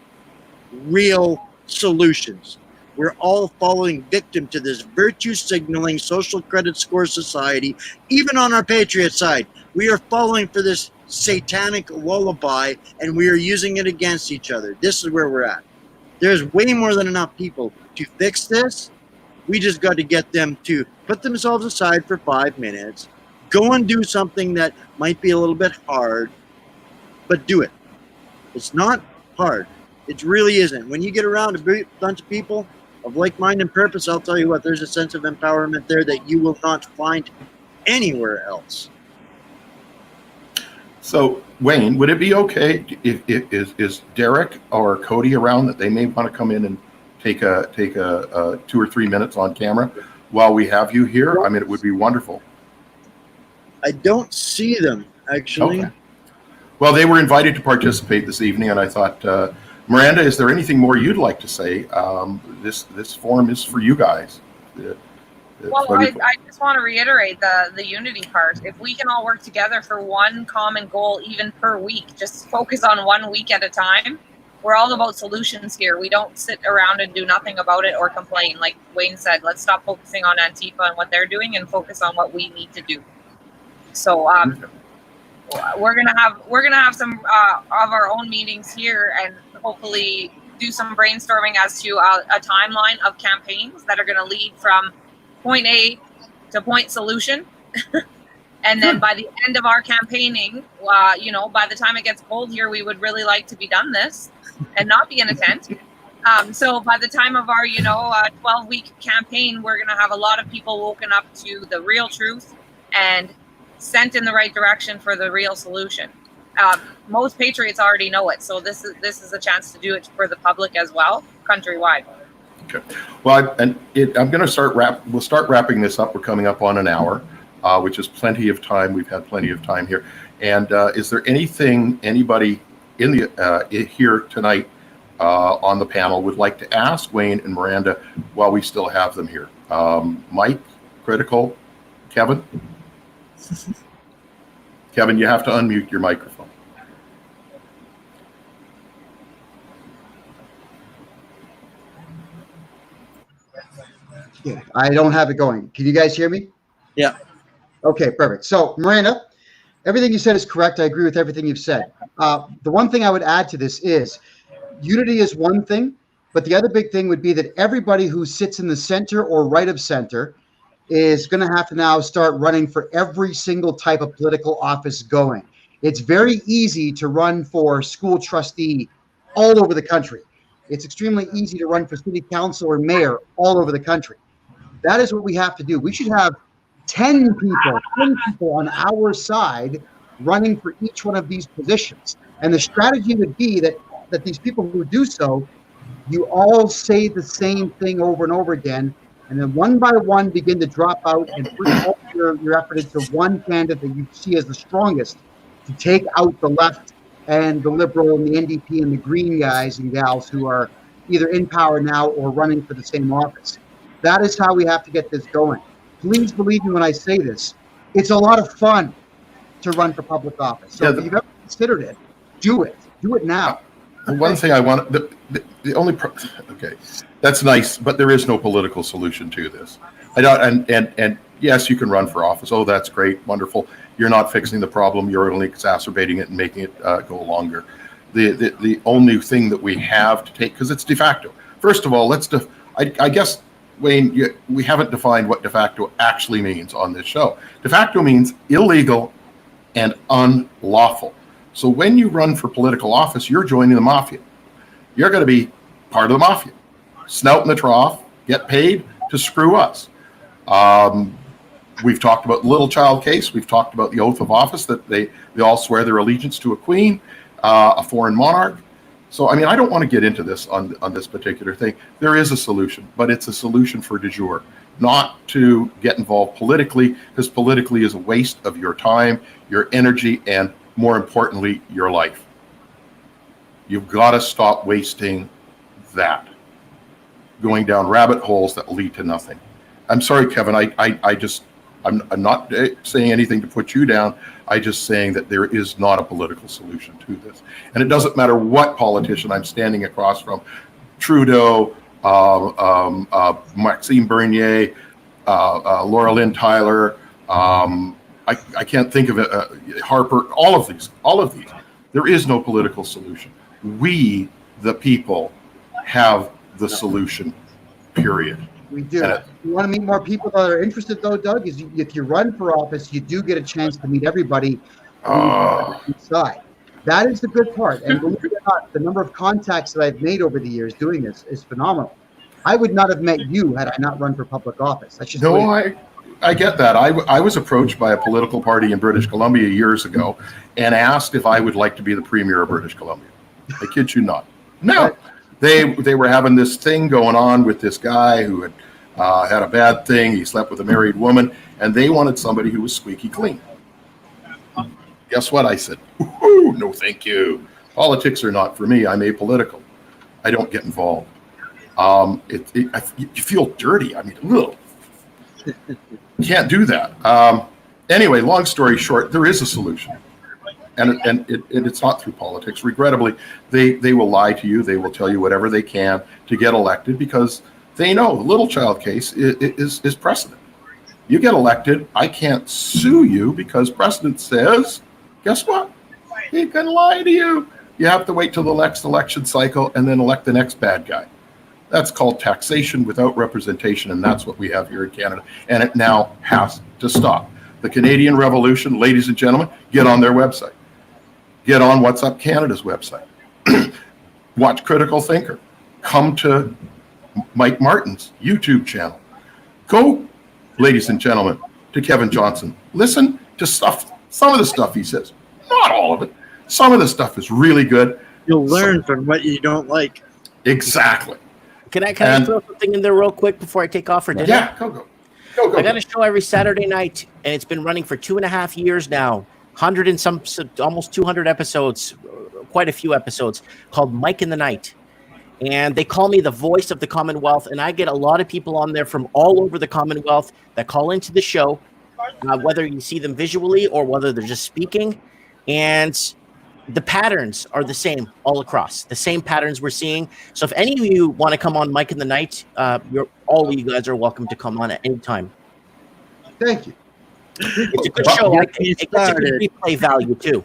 real solutions. We're all falling victim to this virtue signaling social credit score society. Even on our patriot side, we are falling for this satanic lullaby, and we are using it against each other. This is where we're at. There's way more than enough people to fix this, We just got to get them to put themselves aside for 5 minutes, go and do something that might be a little bit hard, but do it. It's not hard. It really isn't. When you get around a bunch of people of like mind and purpose, I'll tell you what, there's a sense of empowerment there that you will not find anywhere else. So, Wayne, would it be okay if is Derek or Cody around that they may want to come in and take a 2 or 3 minutes on camera while we have you here? I mean, it would be wonderful. I don't see them, actually. Okay. Well, they were invited to participate this evening, and I thought, Miranda, is there anything more you'd like to say? This forum is for you guys. Well, I just want to reiterate the unity part. If we can all work together for one common goal, even per week, just focus on 1 week at a time. We're all about solutions here. We don't sit around and do nothing about it or complain. Like Wayne said, let's stop focusing on Antifa and what they're doing and focus on what we need to do. So we're gonna have some of our own meetings here and hopefully do some brainstorming as to a timeline of campaigns that are going to lead from point A to point solution. And then by the end of our campaigning, by the time it gets cold here, we would really like to be done this and not be in a tent. So by the time of our 12-week campaign, we're going to have a lot of people woken up to the real truth and sent in the right direction for the real solution. Most patriots already know it, so this is a chance to do it for the public as well, countrywide. Okay. Well, I'm going to we'll start wrapping this up. We're coming up on an hour, which is plenty of time. We've had plenty of time here. And is there anything anybody in the here tonight on the panel would like to ask Wayne and Miranda while we still have them here? Mike, Critickill, Kevin? Kevin, you have to unmute your microphone. Yeah, I don't have it going. Can you guys hear me? Yeah. Okay, perfect. So, Miranda, everything you said is correct. I agree with everything you've said. The one thing I would add to this is unity is one thing, but the other big thing would be that everybody who sits in the center or right of center is going to have to now start running for every single type of political office going. It's very easy to run for school trustee all over the country. It's extremely easy to run for city council or mayor all over the country. That is what we have to do. We should have 10 people on our side running for each one of these positions. And the strategy would be that these people who do so, you all say the same thing over and over again, and then one by one begin to drop out and put all your effort into one candidate that you see as the strongest to take out the left and the Liberal and the NDP and the Green guys and gals who are either in power now or running for the same office. That is how we have to get this going. Please believe me when I say this. It's a lot of fun to run for public office. So if you've ever considered it, do it. Do it now. The one thing I want, the only, okay, that's nice, but there is no political solution to this. I don't, and yes, you can run for office. Oh, that's great, wonderful. You're not fixing the problem. You're only exacerbating it and making it go longer. The only thing that we have to take, because it's de facto. First of all, I guess, Wayne, we haven't defined what de facto actually means on this show. De facto means illegal and unlawful. So when you run for political office, you're joining the mafia. You're going to be part of the mafia. Snout in the trough, get paid to screw us. We've talked about the little child case. We've talked about the oath of office, that they all swear their allegiance to a queen, a foreign monarch. So, I mean, I don't want to get into this on this particular thing. There is a solution, but it's a solution for de jure, not to get involved politically, because politically is a waste of your time, your energy, and more importantly, your life. You've got to stop wasting that, going down rabbit holes that lead to nothing. I'm sorry, Kevin, I'm not saying anything to put you down. I'm just saying that there is not a political solution to this. And it doesn't matter what politician I'm standing across from, Trudeau, Maxime Bernier, Laura Lynn Tyler, I can't think of it, Harper, all of these. There is no political solution. We, the people, have the solution, period. We do. And You want to meet more people that are interested, though, Doug? Is if you run for office, you do get a chance to meet everybody on the side. That is the good part. And believe it or not, the number of contacts that I've made over the years doing this is phenomenal. I would not have met you had I not run for public office. That's just the way I get that. I was approached by a political party in British Columbia years ago and asked if I would like to be the premier of British Columbia. I kid you not. No, they were having this thing going on with this guy who had had a bad thing. He slept with a married woman, and they wanted somebody who was squeaky clean. Guess what? I said, no, thank you. Politics are not for me. I'm apolitical. I don't get involved. You feel dirty. I mean, ugh. Can't do that. Anyway, long story short, there is a solution, and it's not through politics. Regrettably, they will lie to you. They will tell you whatever they can to get elected because they know the little child case is precedent. You get elected, I can't sue you because precedent says, guess what? He can lie to you. You have to wait till the next election cycle and then elect the next bad guy. That's called taxation without representation, and that's what we have here in Canada. And it now has to stop. The Canadian Revolution, ladies and gentlemen, get on their website. Get on What's Up Canada's website. Watch Critical Thinker. Come to Mike Martin's YouTube channel. Go, ladies and gentlemen, to Kevin Johnson. Listen to some of the stuff he says. Not all of it. Some of the stuff is really good. You'll learn from what you don't like. Exactly. Can I throw something in there real quick before I take off for dinner? Yeah, go. I got a show every Saturday night, and it's been running for 2.5 years now. 100 and some, almost 200 episodes, quite a few episodes, called Mike in the Night. And they call me the voice of the Commonwealth, and I get a lot of people on there from all over the Commonwealth that call into the show, whether you see them visually or whether they're just speaking. And the patterns are the same all across, the same patterns we're seeing. So if any of you want to come on Mike in the Night, all of you guys are welcome to come on at any time. Thank you. It's a good show. It gets a good replay value too.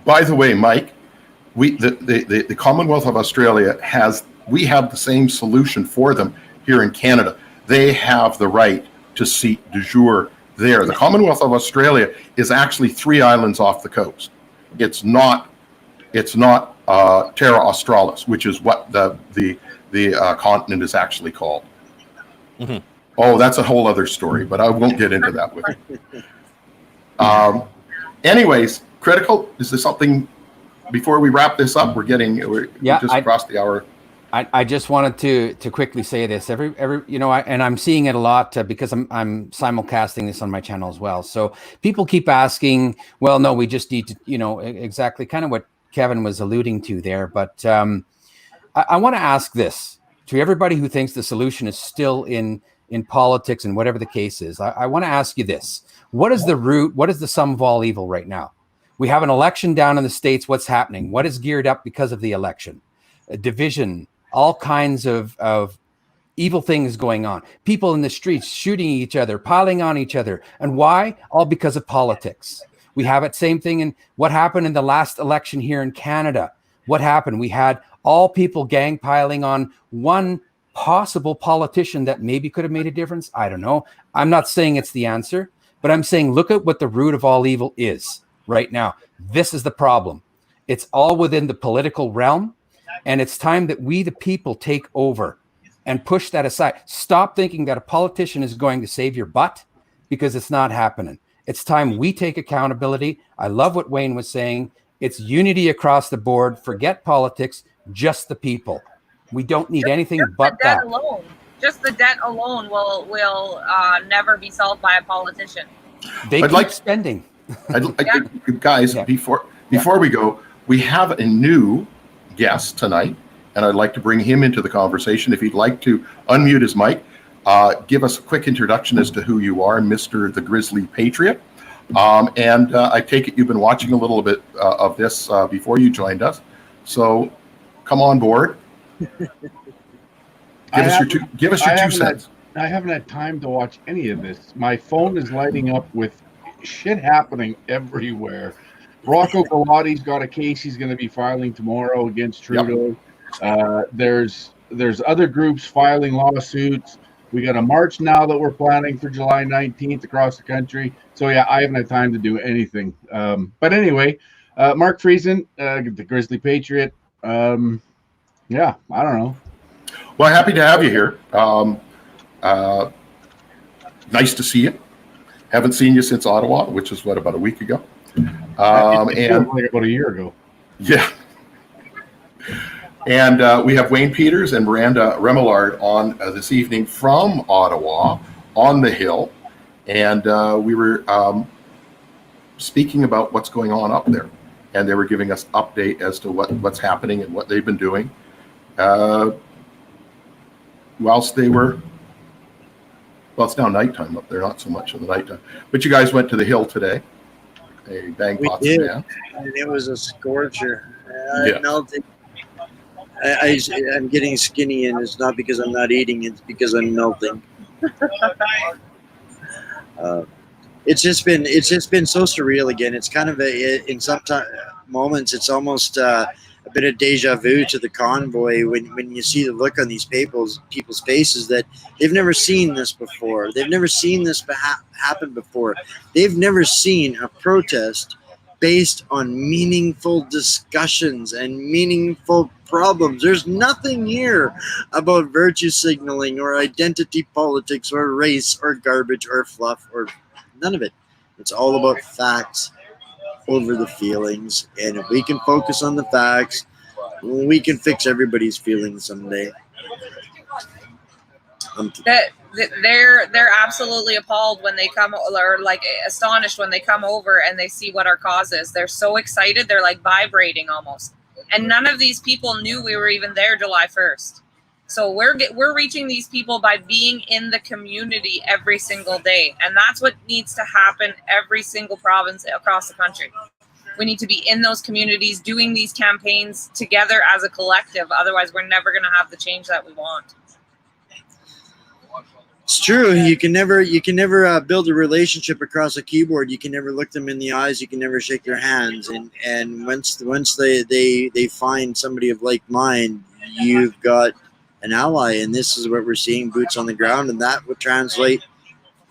By the way, Mike, the Commonwealth of Australia we have the same solution for them here in Canada. They have the right to seat du jour there. The Commonwealth of Australia is actually 3 islands off the coast. It's not Terra Australis, which is what the continent is actually called. Mm-hmm. Oh, that's a whole other story, but I won't get into that with you. Anyways, Critical, is there something before we wrap this up? We're just across the hour. I just wanted to quickly say this. Every and I'm seeing it a lot because I'm simulcasting this on my channel as well. So people keep asking, well, no, we just need to, exactly kind of what Kevin was alluding to there. But I want to ask this to everybody who thinks the solution is still in politics and whatever the case is. I want to ask you this. What is the root? What is the sum of all evil right now? We have an election down in the States. What's happening? What is geared up because of the election? A division, all kinds of evil things going on. People in the streets shooting each other, piling on each other. And why? All because of politics. We have it same thing in what happened in the last election here in Canada. What happened? We had all people gang piling on one possible politician that maybe could have made a difference. I don't know. I'm not saying it's the answer, but I'm saying look at what the root of all evil is right now. This is the problem. It's all within the political realm, and it's time that we, the people, take over and push that aside. Stop thinking that a politician is going to save your butt, because it's not happening. It's time we take accountability. I love what Wayne was saying. It's unity across the board. Forget politics, just the people. We don't need anything but that. Alone. Just the debt alone will never be solved by a politician. They keep spending. Guys, before we go, we have a new guest tonight, and I'd like to bring him into the conversation. If he'd like to unmute his mic, give us a quick introduction as to who you are, Mr. the Grizzly Patriot. And I take it you've been watching a little bit of this before you joined us. So come on board. Give us your 2 cents. I haven't had time to watch any of this. My phone is lighting up with shit happening everywhere. Rocco Galati's got a case he's going to be filing tomorrow against Trudeau. Yep. There's other groups filing lawsuits. We got a march now that we're planning for July 19th across the country. So yeah, I haven't had time to do anything. But anyway, Mark Friezen, the Grizzly Patriot. Yeah, I don't know. Well, happy to have you here. Nice to see you. Haven't seen you since Ottawa, which is what, about a week ago. And like about a year ago. Yeah. And we have Wayne Peters and Miranda Remillard on this evening from Ottawa on the Hill. And we were speaking about what's going on up there. And they were giving us update as to what's happening and what they've been doing. Whilst they were, well, it's now nighttime up there, not so much in the nighttime. But you guys went to the Hill today. They banged We pots did. of man. And it was a scorcher. Yeah. I'm melting. I'm getting skinny, and it's not because I'm not eating; it's because I'm melting. It's just been so surreal again. It's kind of in some moments, it's almost a bit of deja vu to the convoy when you see the look on these people's faces that they've never seen this before. They've never seen this happen before. They've never seen a protest based on meaningful discussions and meaningful problems. There's nothing here about virtue signaling or identity politics or race or garbage or fluff or none of it. It's all about facts over the feelings. And if we can focus on the facts, we can fix everybody's feelings someday. They're absolutely appalled when they come, or like astonished when they come over and they see what our cause is. They're so excited, they're like vibrating almost. And none of these people knew we were even there July 1st. So we're reaching these people by being in the community every single day, and that's what needs to happen every single province across the country. We need to be in those communities doing these campaigns together as a collective. Otherwise, we're never going to have the change that we want. It's true. You can never build a relationship across a keyboard. You can never look them in the eyes. You can never shake their hands. And once they find somebody of like mind, you've got an ally. And this is what we're seeing: boots on the ground, and that would translate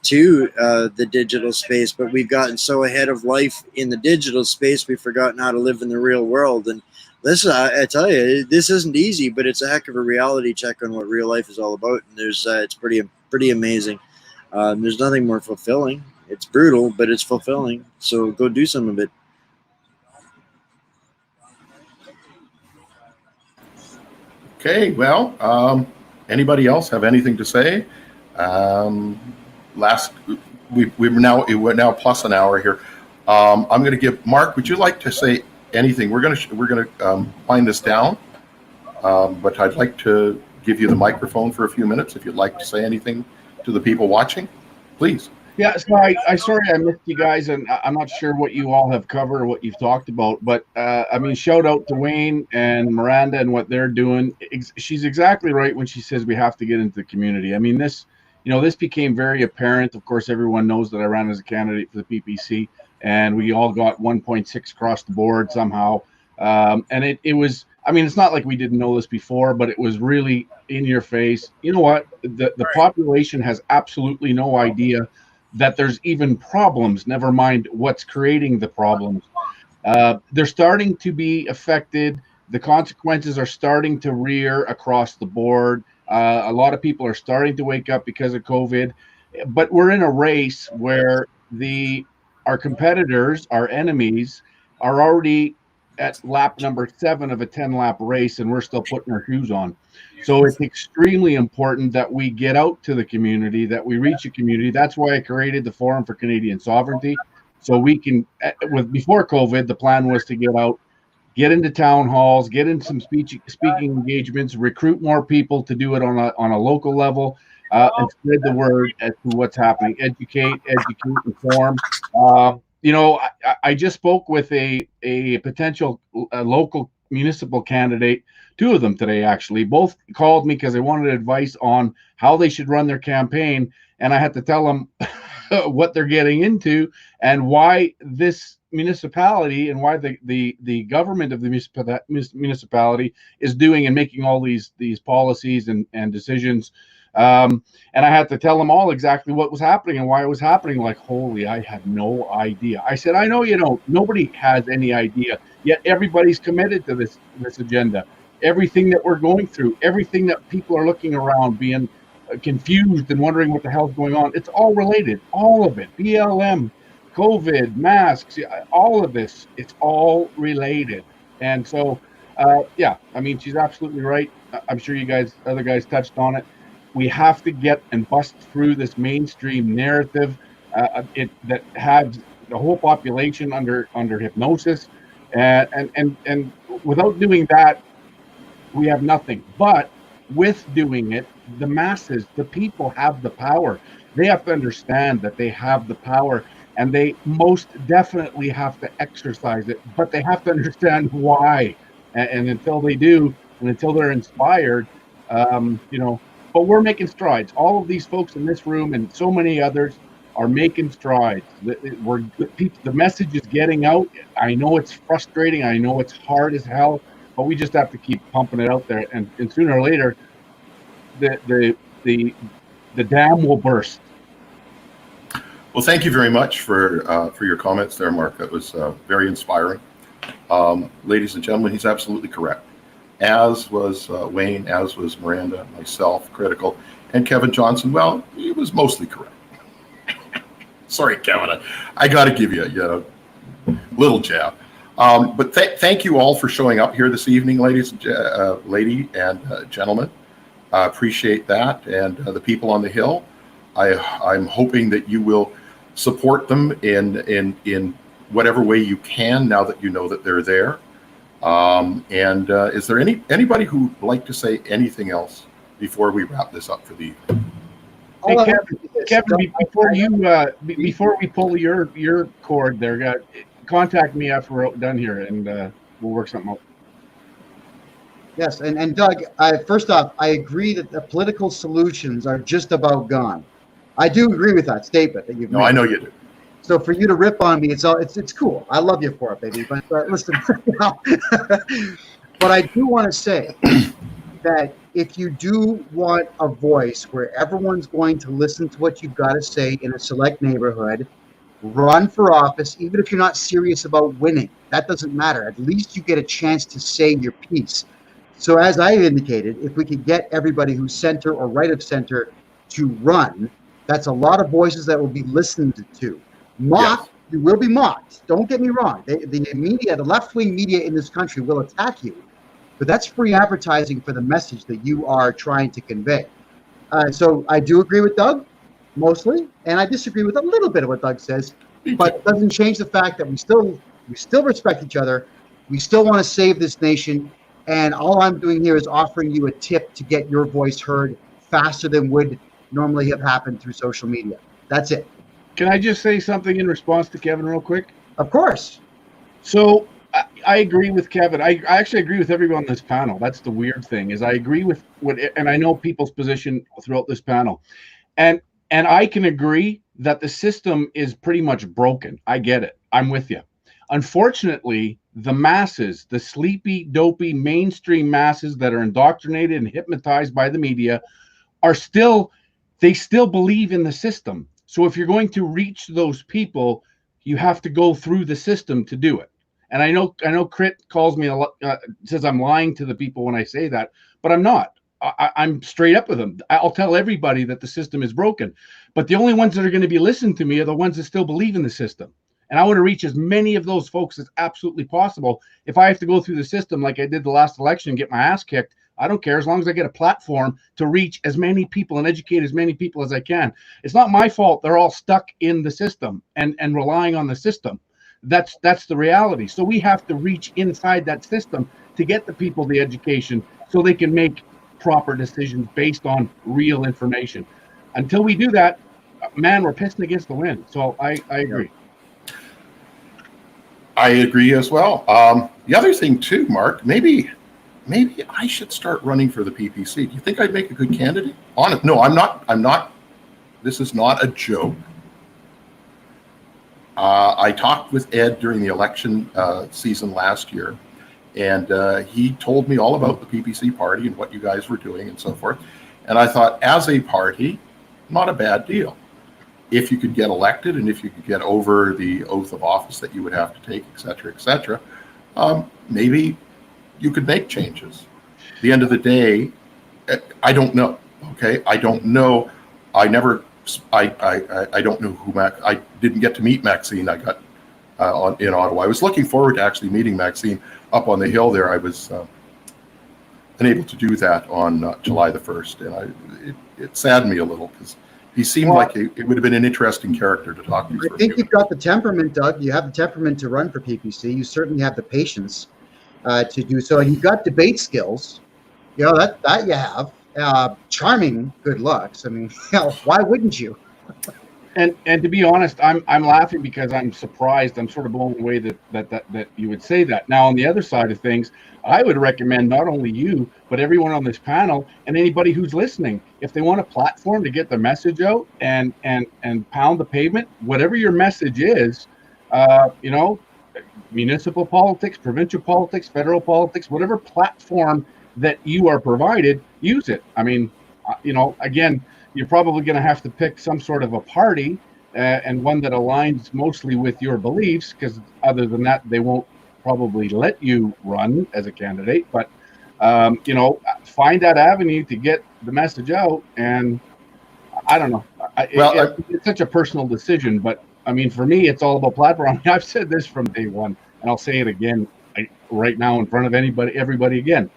to the digital space. But we've gotten so ahead of life in the digital space, we've forgotten how to live in the real world. And listen, I tell you, this isn't easy, but it's a heck of a reality check on what real life is all about. And it's pretty amazing. There's nothing more fulfilling. It's brutal, but it's fulfilling. So go do some of it. Okay, well, anybody else have anything to say? We're now plus an hour here. I'm going to give Mark. Would you like to say anything? We're going to wind this down, but I'd like to give you the microphone for a few minutes if you'd like to say anything to the people watching, please. Yeah, so sorry I missed you guys, and I'm not sure what you all have covered or what you've talked about, but I mean, shout out to Wayne and Miranda and what they're doing. She's exactly right when she says we have to get into the community. I mean, this became very apparent. Of course, everyone knows that I ran as a candidate for the PPC, and we all got 1.6 across the board somehow. And it was, I mean, it's not like we didn't know this before, but it was really in your face. You know what? The population has absolutely no idea that there's even problems, never mind what's creating the problems. They're starting to be affected. The consequences are starting to rear across the board. A lot of people are starting to wake up because of COVID, but we're in a race where our competitors, our enemies, are already at lap number 7 of a 10-lap race, and we're still putting our shoes on. So it's extremely important that we get out to the community, that we reach a community. That's why I created the Forum for Canadian Sovereignty. So we can, before COVID, the plan was to get out, get into town halls, get in some speaking engagements, recruit more people to do it on a local level, and spread the word as to what's happening. Educate, inform. I just spoke with a potential local municipal candidate, 2 of them today actually. Both called me because they wanted advice on how they should run their campaign, and I had to tell them what they're getting into and why this municipality and why the government of the municipality is doing and making all these policies and decisions And I had to tell them all exactly what was happening and why it was happening. Like, holy, I had no idea. I said, I know you don't. Nobody has any idea. Yet everybody's committed to this agenda. Everything that we're going through, everything that people are looking around, being confused and wondering what the hell's going on. It's all related. All of it. BLM, COVID, masks, all of this. It's all related. And so, yeah, I mean, she's absolutely right. I'm sure you guys, other guys touched on it. We have to get and bust through this mainstream narrative that has the whole population under hypnosis, and without doing that, we have nothing. But with doing it, the masses, the people have the power. They have to understand that they have the power, and they most definitely have to exercise it. But they have to understand why, and until they do, and until they're inspired, But we're making strides. All of these folks in this room and so many others are making strides. The message is getting out. I know it's frustrating. I know it's hard as hell, but we just have to keep pumping it out there. And sooner or later, the dam will burst. Well, thank you very much for your comments there, Mark. That was very inspiring. Ladies and gentlemen, he's absolutely correct. As was Wayne, as was Miranda, myself, Critickill, and Kevin Johnson. Well, he was mostly correct. Sorry, Kevin, I got to give you a little jab. But thank you all for showing up here this evening, lady and gentlemen. I appreciate that, and the people on the Hill. I'm hoping that you will support them in whatever way you can now that you know that they're there. Is there anybody who would like to say anything else before we wrap this up for the evening? Hey, Kevin, before we pull your cord there, contact me after we're done here, and we'll work something out. Yes, and Doug, first off, I agree that the political solutions are just about gone. I do agree with that statement that you've made. No, I know you do. So for you to rip on me, it's cool. I love you for it, baby. But listen, but I do want to say that if you do want a voice where everyone's going to listen to what you've got to say in a select neighborhood, run for office, even if you're not serious about winning. That doesn't matter. At least you get a chance to say your piece. So as I indicated, if we could get everybody who's center or right of center to run, that's a lot of voices that will be listened to. Mocked, yes. You will be mocked. Don't get me wrong. The media, the left-wing media in this country will attack you, but that's free advertising for the message that you are trying to convey. So I do agree with Doug, mostly, and I disagree with a little bit of what Doug says, but it doesn't change the fact that we still respect each other. We still want to save this nation, and all I'm doing here is offering you a tip to get your voice heard faster than would normally have happened through social media. That's it. Can I just say something in response to Kevin real quick? Of course. So I agree with Kevin. I actually agree with everyone on this panel. That's the weird thing, is I agree with and I know people's position throughout this panel. And I can agree that the system is pretty much broken. I get it. I'm with you. Unfortunately, the masses, the sleepy, dopey, mainstream masses that are indoctrinated and hypnotized by the media they still believe in the system. So if you're going to reach those people, you have to go through the system to do it. And I know Crit calls me says I'm lying to the people when I say that, but I'm not. I'm straight up with them. I'll tell everybody that the system is broken, but the only ones that are going to be listening to me are the ones that still believe in the system. And I want to reach as many of those folks as absolutely possible. If I have to go through the system like I did the last election and get my ass kicked, I don't care, as long as I get a platform to reach as many people and educate as many people as I can. It's not my fault they're all stuck in the system and relying on the system. That's the reality. So we have to reach inside that system to get the people the education so they can make proper decisions based on real information. Until we do that, man, we're pissing against the wind. So I agree. I agree as well. The other thing too, Mark, maybe I should start running for the PPC. Do you think I'd make a good candidate? No, I'm not. This is not a joke. I talked with Ed during the election season last year, and he told me all about the PPC party and what you guys were doing and so forth. And I thought, as a party, not a bad deal. If you could get elected and if you could get over the oath of office that you would have to take, et cetera, maybe you could make changes. At the end of the day, I don't know. Okay, I don't know. I don't know who I didn't get to meet Maxine. I got in Ottawa. I was looking forward to actually meeting Maxine up on the hill there. I was unable to do that on July the 1st, and it saddened me a little because he seemed like it would have been an interesting character to talk to. I think you've got the temperament, Doug. You have the temperament to run for PPC. You certainly have the patience to do so, and you've got debate skills. You know that you have. Charming good looks. I mean, why wouldn't you? And to be honest, I'm laughing because I'm surprised. I'm sort of blown away that you would say that. Now, on the other side of things, I would recommend not only you, but everyone on this panel and anybody who's listening, if they want a platform to get their message out and pound the pavement, whatever your message is, municipal politics, provincial politics, federal politics, whatever platform that you are provided, use it. I mean, again, you're probably going to have to pick some sort of a party and one that aligns mostly with your beliefs, because other than that, they won't probably let you run as a candidate. But, find that avenue to get the message out. And I don't know. It's such a personal decision. But, I mean, for me, it's all about platform. I've said this from day one, and I'll say it again right now in front of everybody again.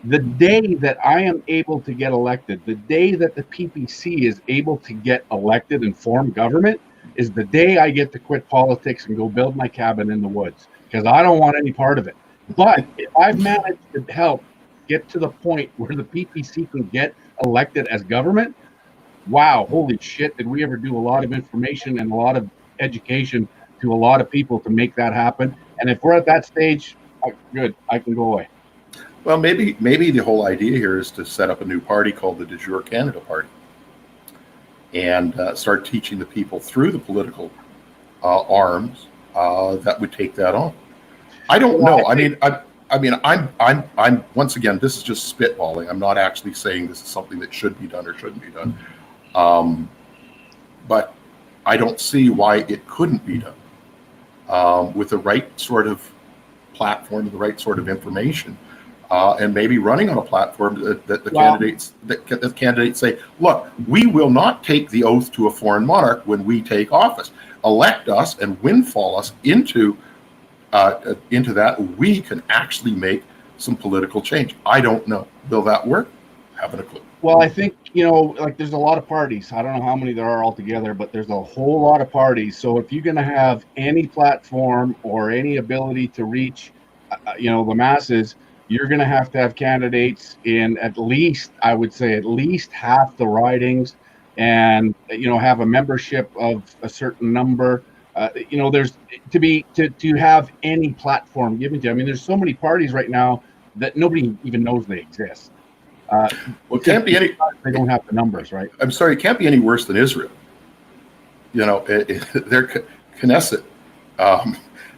The day that I am able to get elected, the day that the PPC is able to get elected and form government, is the day I get to quit politics and go build my cabin in the woods, because I don't want any part of it. But if I've managed to help get to the point where the PPC can get elected as government, wow, holy shit, did we ever do a lot of information and a lot of education to a lot of people to make that happen. And if we're at that stage, good, I can go away. Well, maybe the whole idea here is to set up a new party called the De Jure Canada Party, and start teaching the people through the political arms that would take that on. I don't know. I'm once again, this is just spitballing. I'm not actually saying this is something that should be done or shouldn't be done. But I don't see why it couldn't be done with the right sort of platform, the right sort of information. And maybe running on a platform that the candidates say, look, we will not take the oath to a foreign monarch when we take office. Elect us and windfall us into that. We can actually make some political change. I don't know. Will that work? Haven't a clue. Well, I think, there's a lot of parties. I don't know how many there are altogether, but there's a whole lot of parties. So if you're going to have any platform or any ability to reach, the masses, you're going to have candidates in at least half the ridings, and have a membership of a certain number. There's to have any platform given to you. I mean, there's so many parties right now that nobody even knows they exist. It can't be any. They don't have the numbers, right? I'm sorry, it can't be any worse than Israel. Their Knesset.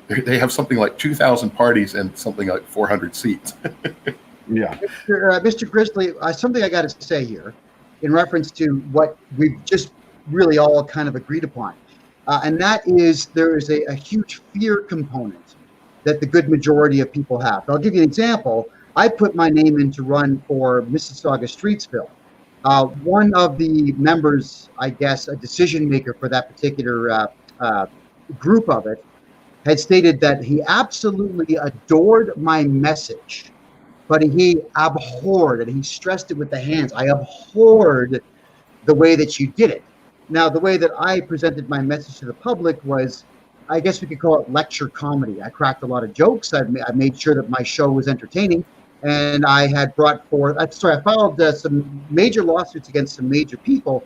They have something like 2,000 parties and something like 400 seats. Yeah. Mr. Grizzly, something I got to say here in reference to what we've just really all kind of agreed upon. And that is there is a huge fear component that the good majority of people have. I'll give you an example. I put my name in to run for Mississauga Streetsville. One of the members, I guess, a decision maker for that particular group of it, had stated that he absolutely adored my message, but he abhorred, and he stressed it with the hands, I abhorred the way that you did it. Now, the way that I presented my message to the public was, I guess we could call it lecture comedy. I cracked a lot of jokes. I made sure that my show was entertaining, and I had brought forth, I filed some major lawsuits against some major people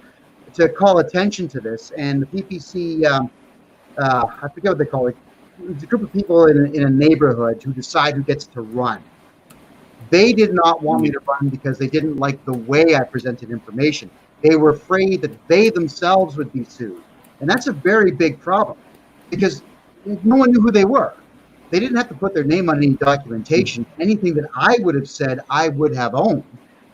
to call attention to this, and the PPC, I forget what they call it, it's a group of people in a neighborhood who decide who gets to run. They did not want me to run because they didn't like the way I presented information. They were afraid that they themselves would be sued. And that's a very big problem because no one knew who they were. They didn't have to put their name on any documentation. Anything that I would have said, I would have owned.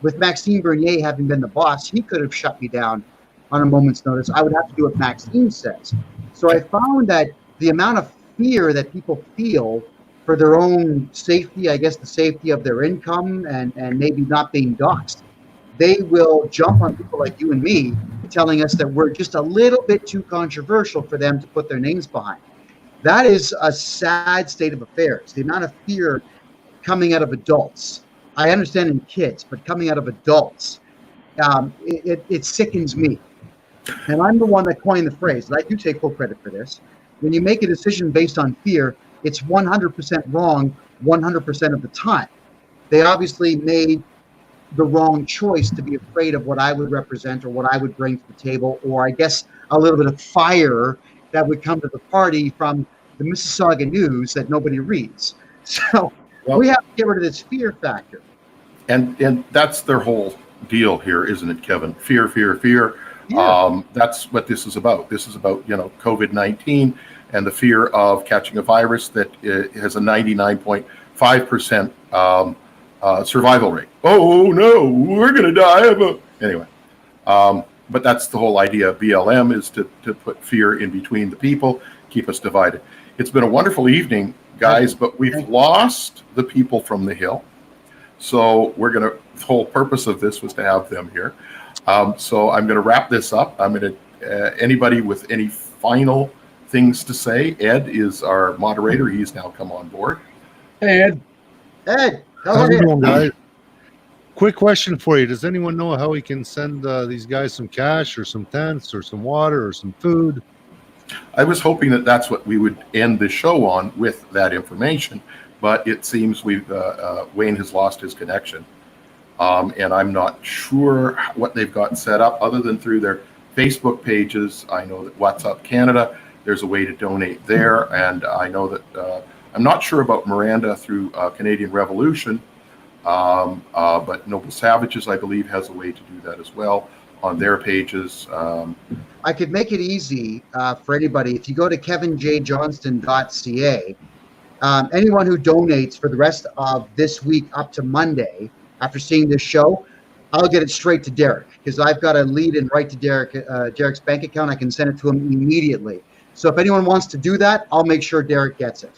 With Maxime Bernier having been the boss, he could have shut me down on a moment's notice. I would have to do what Maxime says. So I found that the amount of fear that people feel for their own safety, I guess the safety of their income and maybe not being doxxed, they will jump on people like you and me telling us that we're just a little bit too controversial for them to put their names behind. That is a sad state of affairs. The amount of fear coming out of adults. I understand in kids, but coming out of adults, it sickens me. And I'm the one that coined the phrase, and I do take full credit for this. When you make a decision based on fear, it's 100% wrong 100% of the time. They obviously made the wrong choice to be afraid of what I would represent or what I would bring to the table, or I guess a little bit of fire that would come to the party from the Mississauga News that nobody reads. So we have to get rid of this fear factor. And that's their whole deal here, isn't it, Kevin? Fear, fear, fear. Yeah. That's what this is about. This is about, COVID-19 and the fear of catching a virus that has a 99.5% survival rate. Oh no, we're gonna die. Anyway, but that's the whole idea. BLM is to put fear in between the people, keep us divided. It's been a wonderful evening, guys, but we've lost the people from the Hill. So the whole purpose of this was to have them here. So I'm gonna wrap this up. I'm gonna anybody with any final things to say. Ed is our moderator. He's now come on board. Hey, Ed. Ed, how's it going, guys? Quick question for you. Does anyone know how we can send these guys some cash or some tents or some water or some food? I was hoping that that's what we would end the show on, with that information, but it seems Wayne has lost his connection. And I'm not sure what they've got set up other than through their Facebook pages. I know that What's Up Canada, there's a way to donate there. And I know that I'm not sure about Miranda through Canadian Revolution, but Noble Savages, I believe, has a way to do that as well on their pages. I could make it easy for anybody. If you go to kevinjjohnston.ca, anyone who donates for the rest of this week up to Monday, after seeing this show, I'll get it straight to Derek, because I've got a lead in right to Derek's bank account. I can send it to him immediately. So if anyone wants to do that, I'll make sure Derek gets it.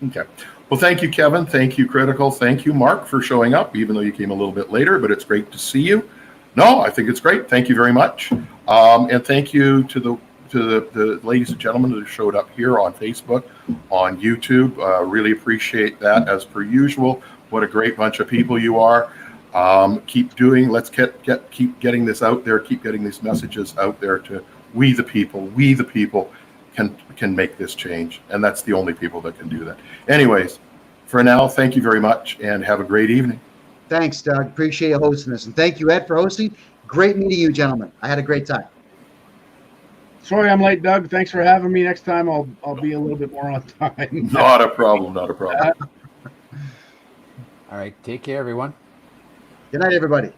Okay. Well, thank you, Kevin. Thank you, Critickill. Thank you, Mark, for showing up, even though you came a little bit later, but it's great to see you. No, I think it's great. Thank you very much. And thank you to the ladies and gentlemen that showed up here on Facebook, on YouTube. Really appreciate that, as per usual. What a great bunch of people you are. Keep doing. Let's keep getting this out there. Keep getting these messages out there to we the people. We the people can make this change, and that's the only people that can do that. Anyways, for now, thank you very much, and have a great evening. Thanks, Doug. Appreciate you hosting this, and thank you, Ed, for hosting. Great meeting you, gentlemen. I had a great time. Sorry I'm late, Doug. Thanks for having me. Next time I'll be a little bit more on time. Not a problem. Not a problem. All right. Take care, everyone. Good night, everybody.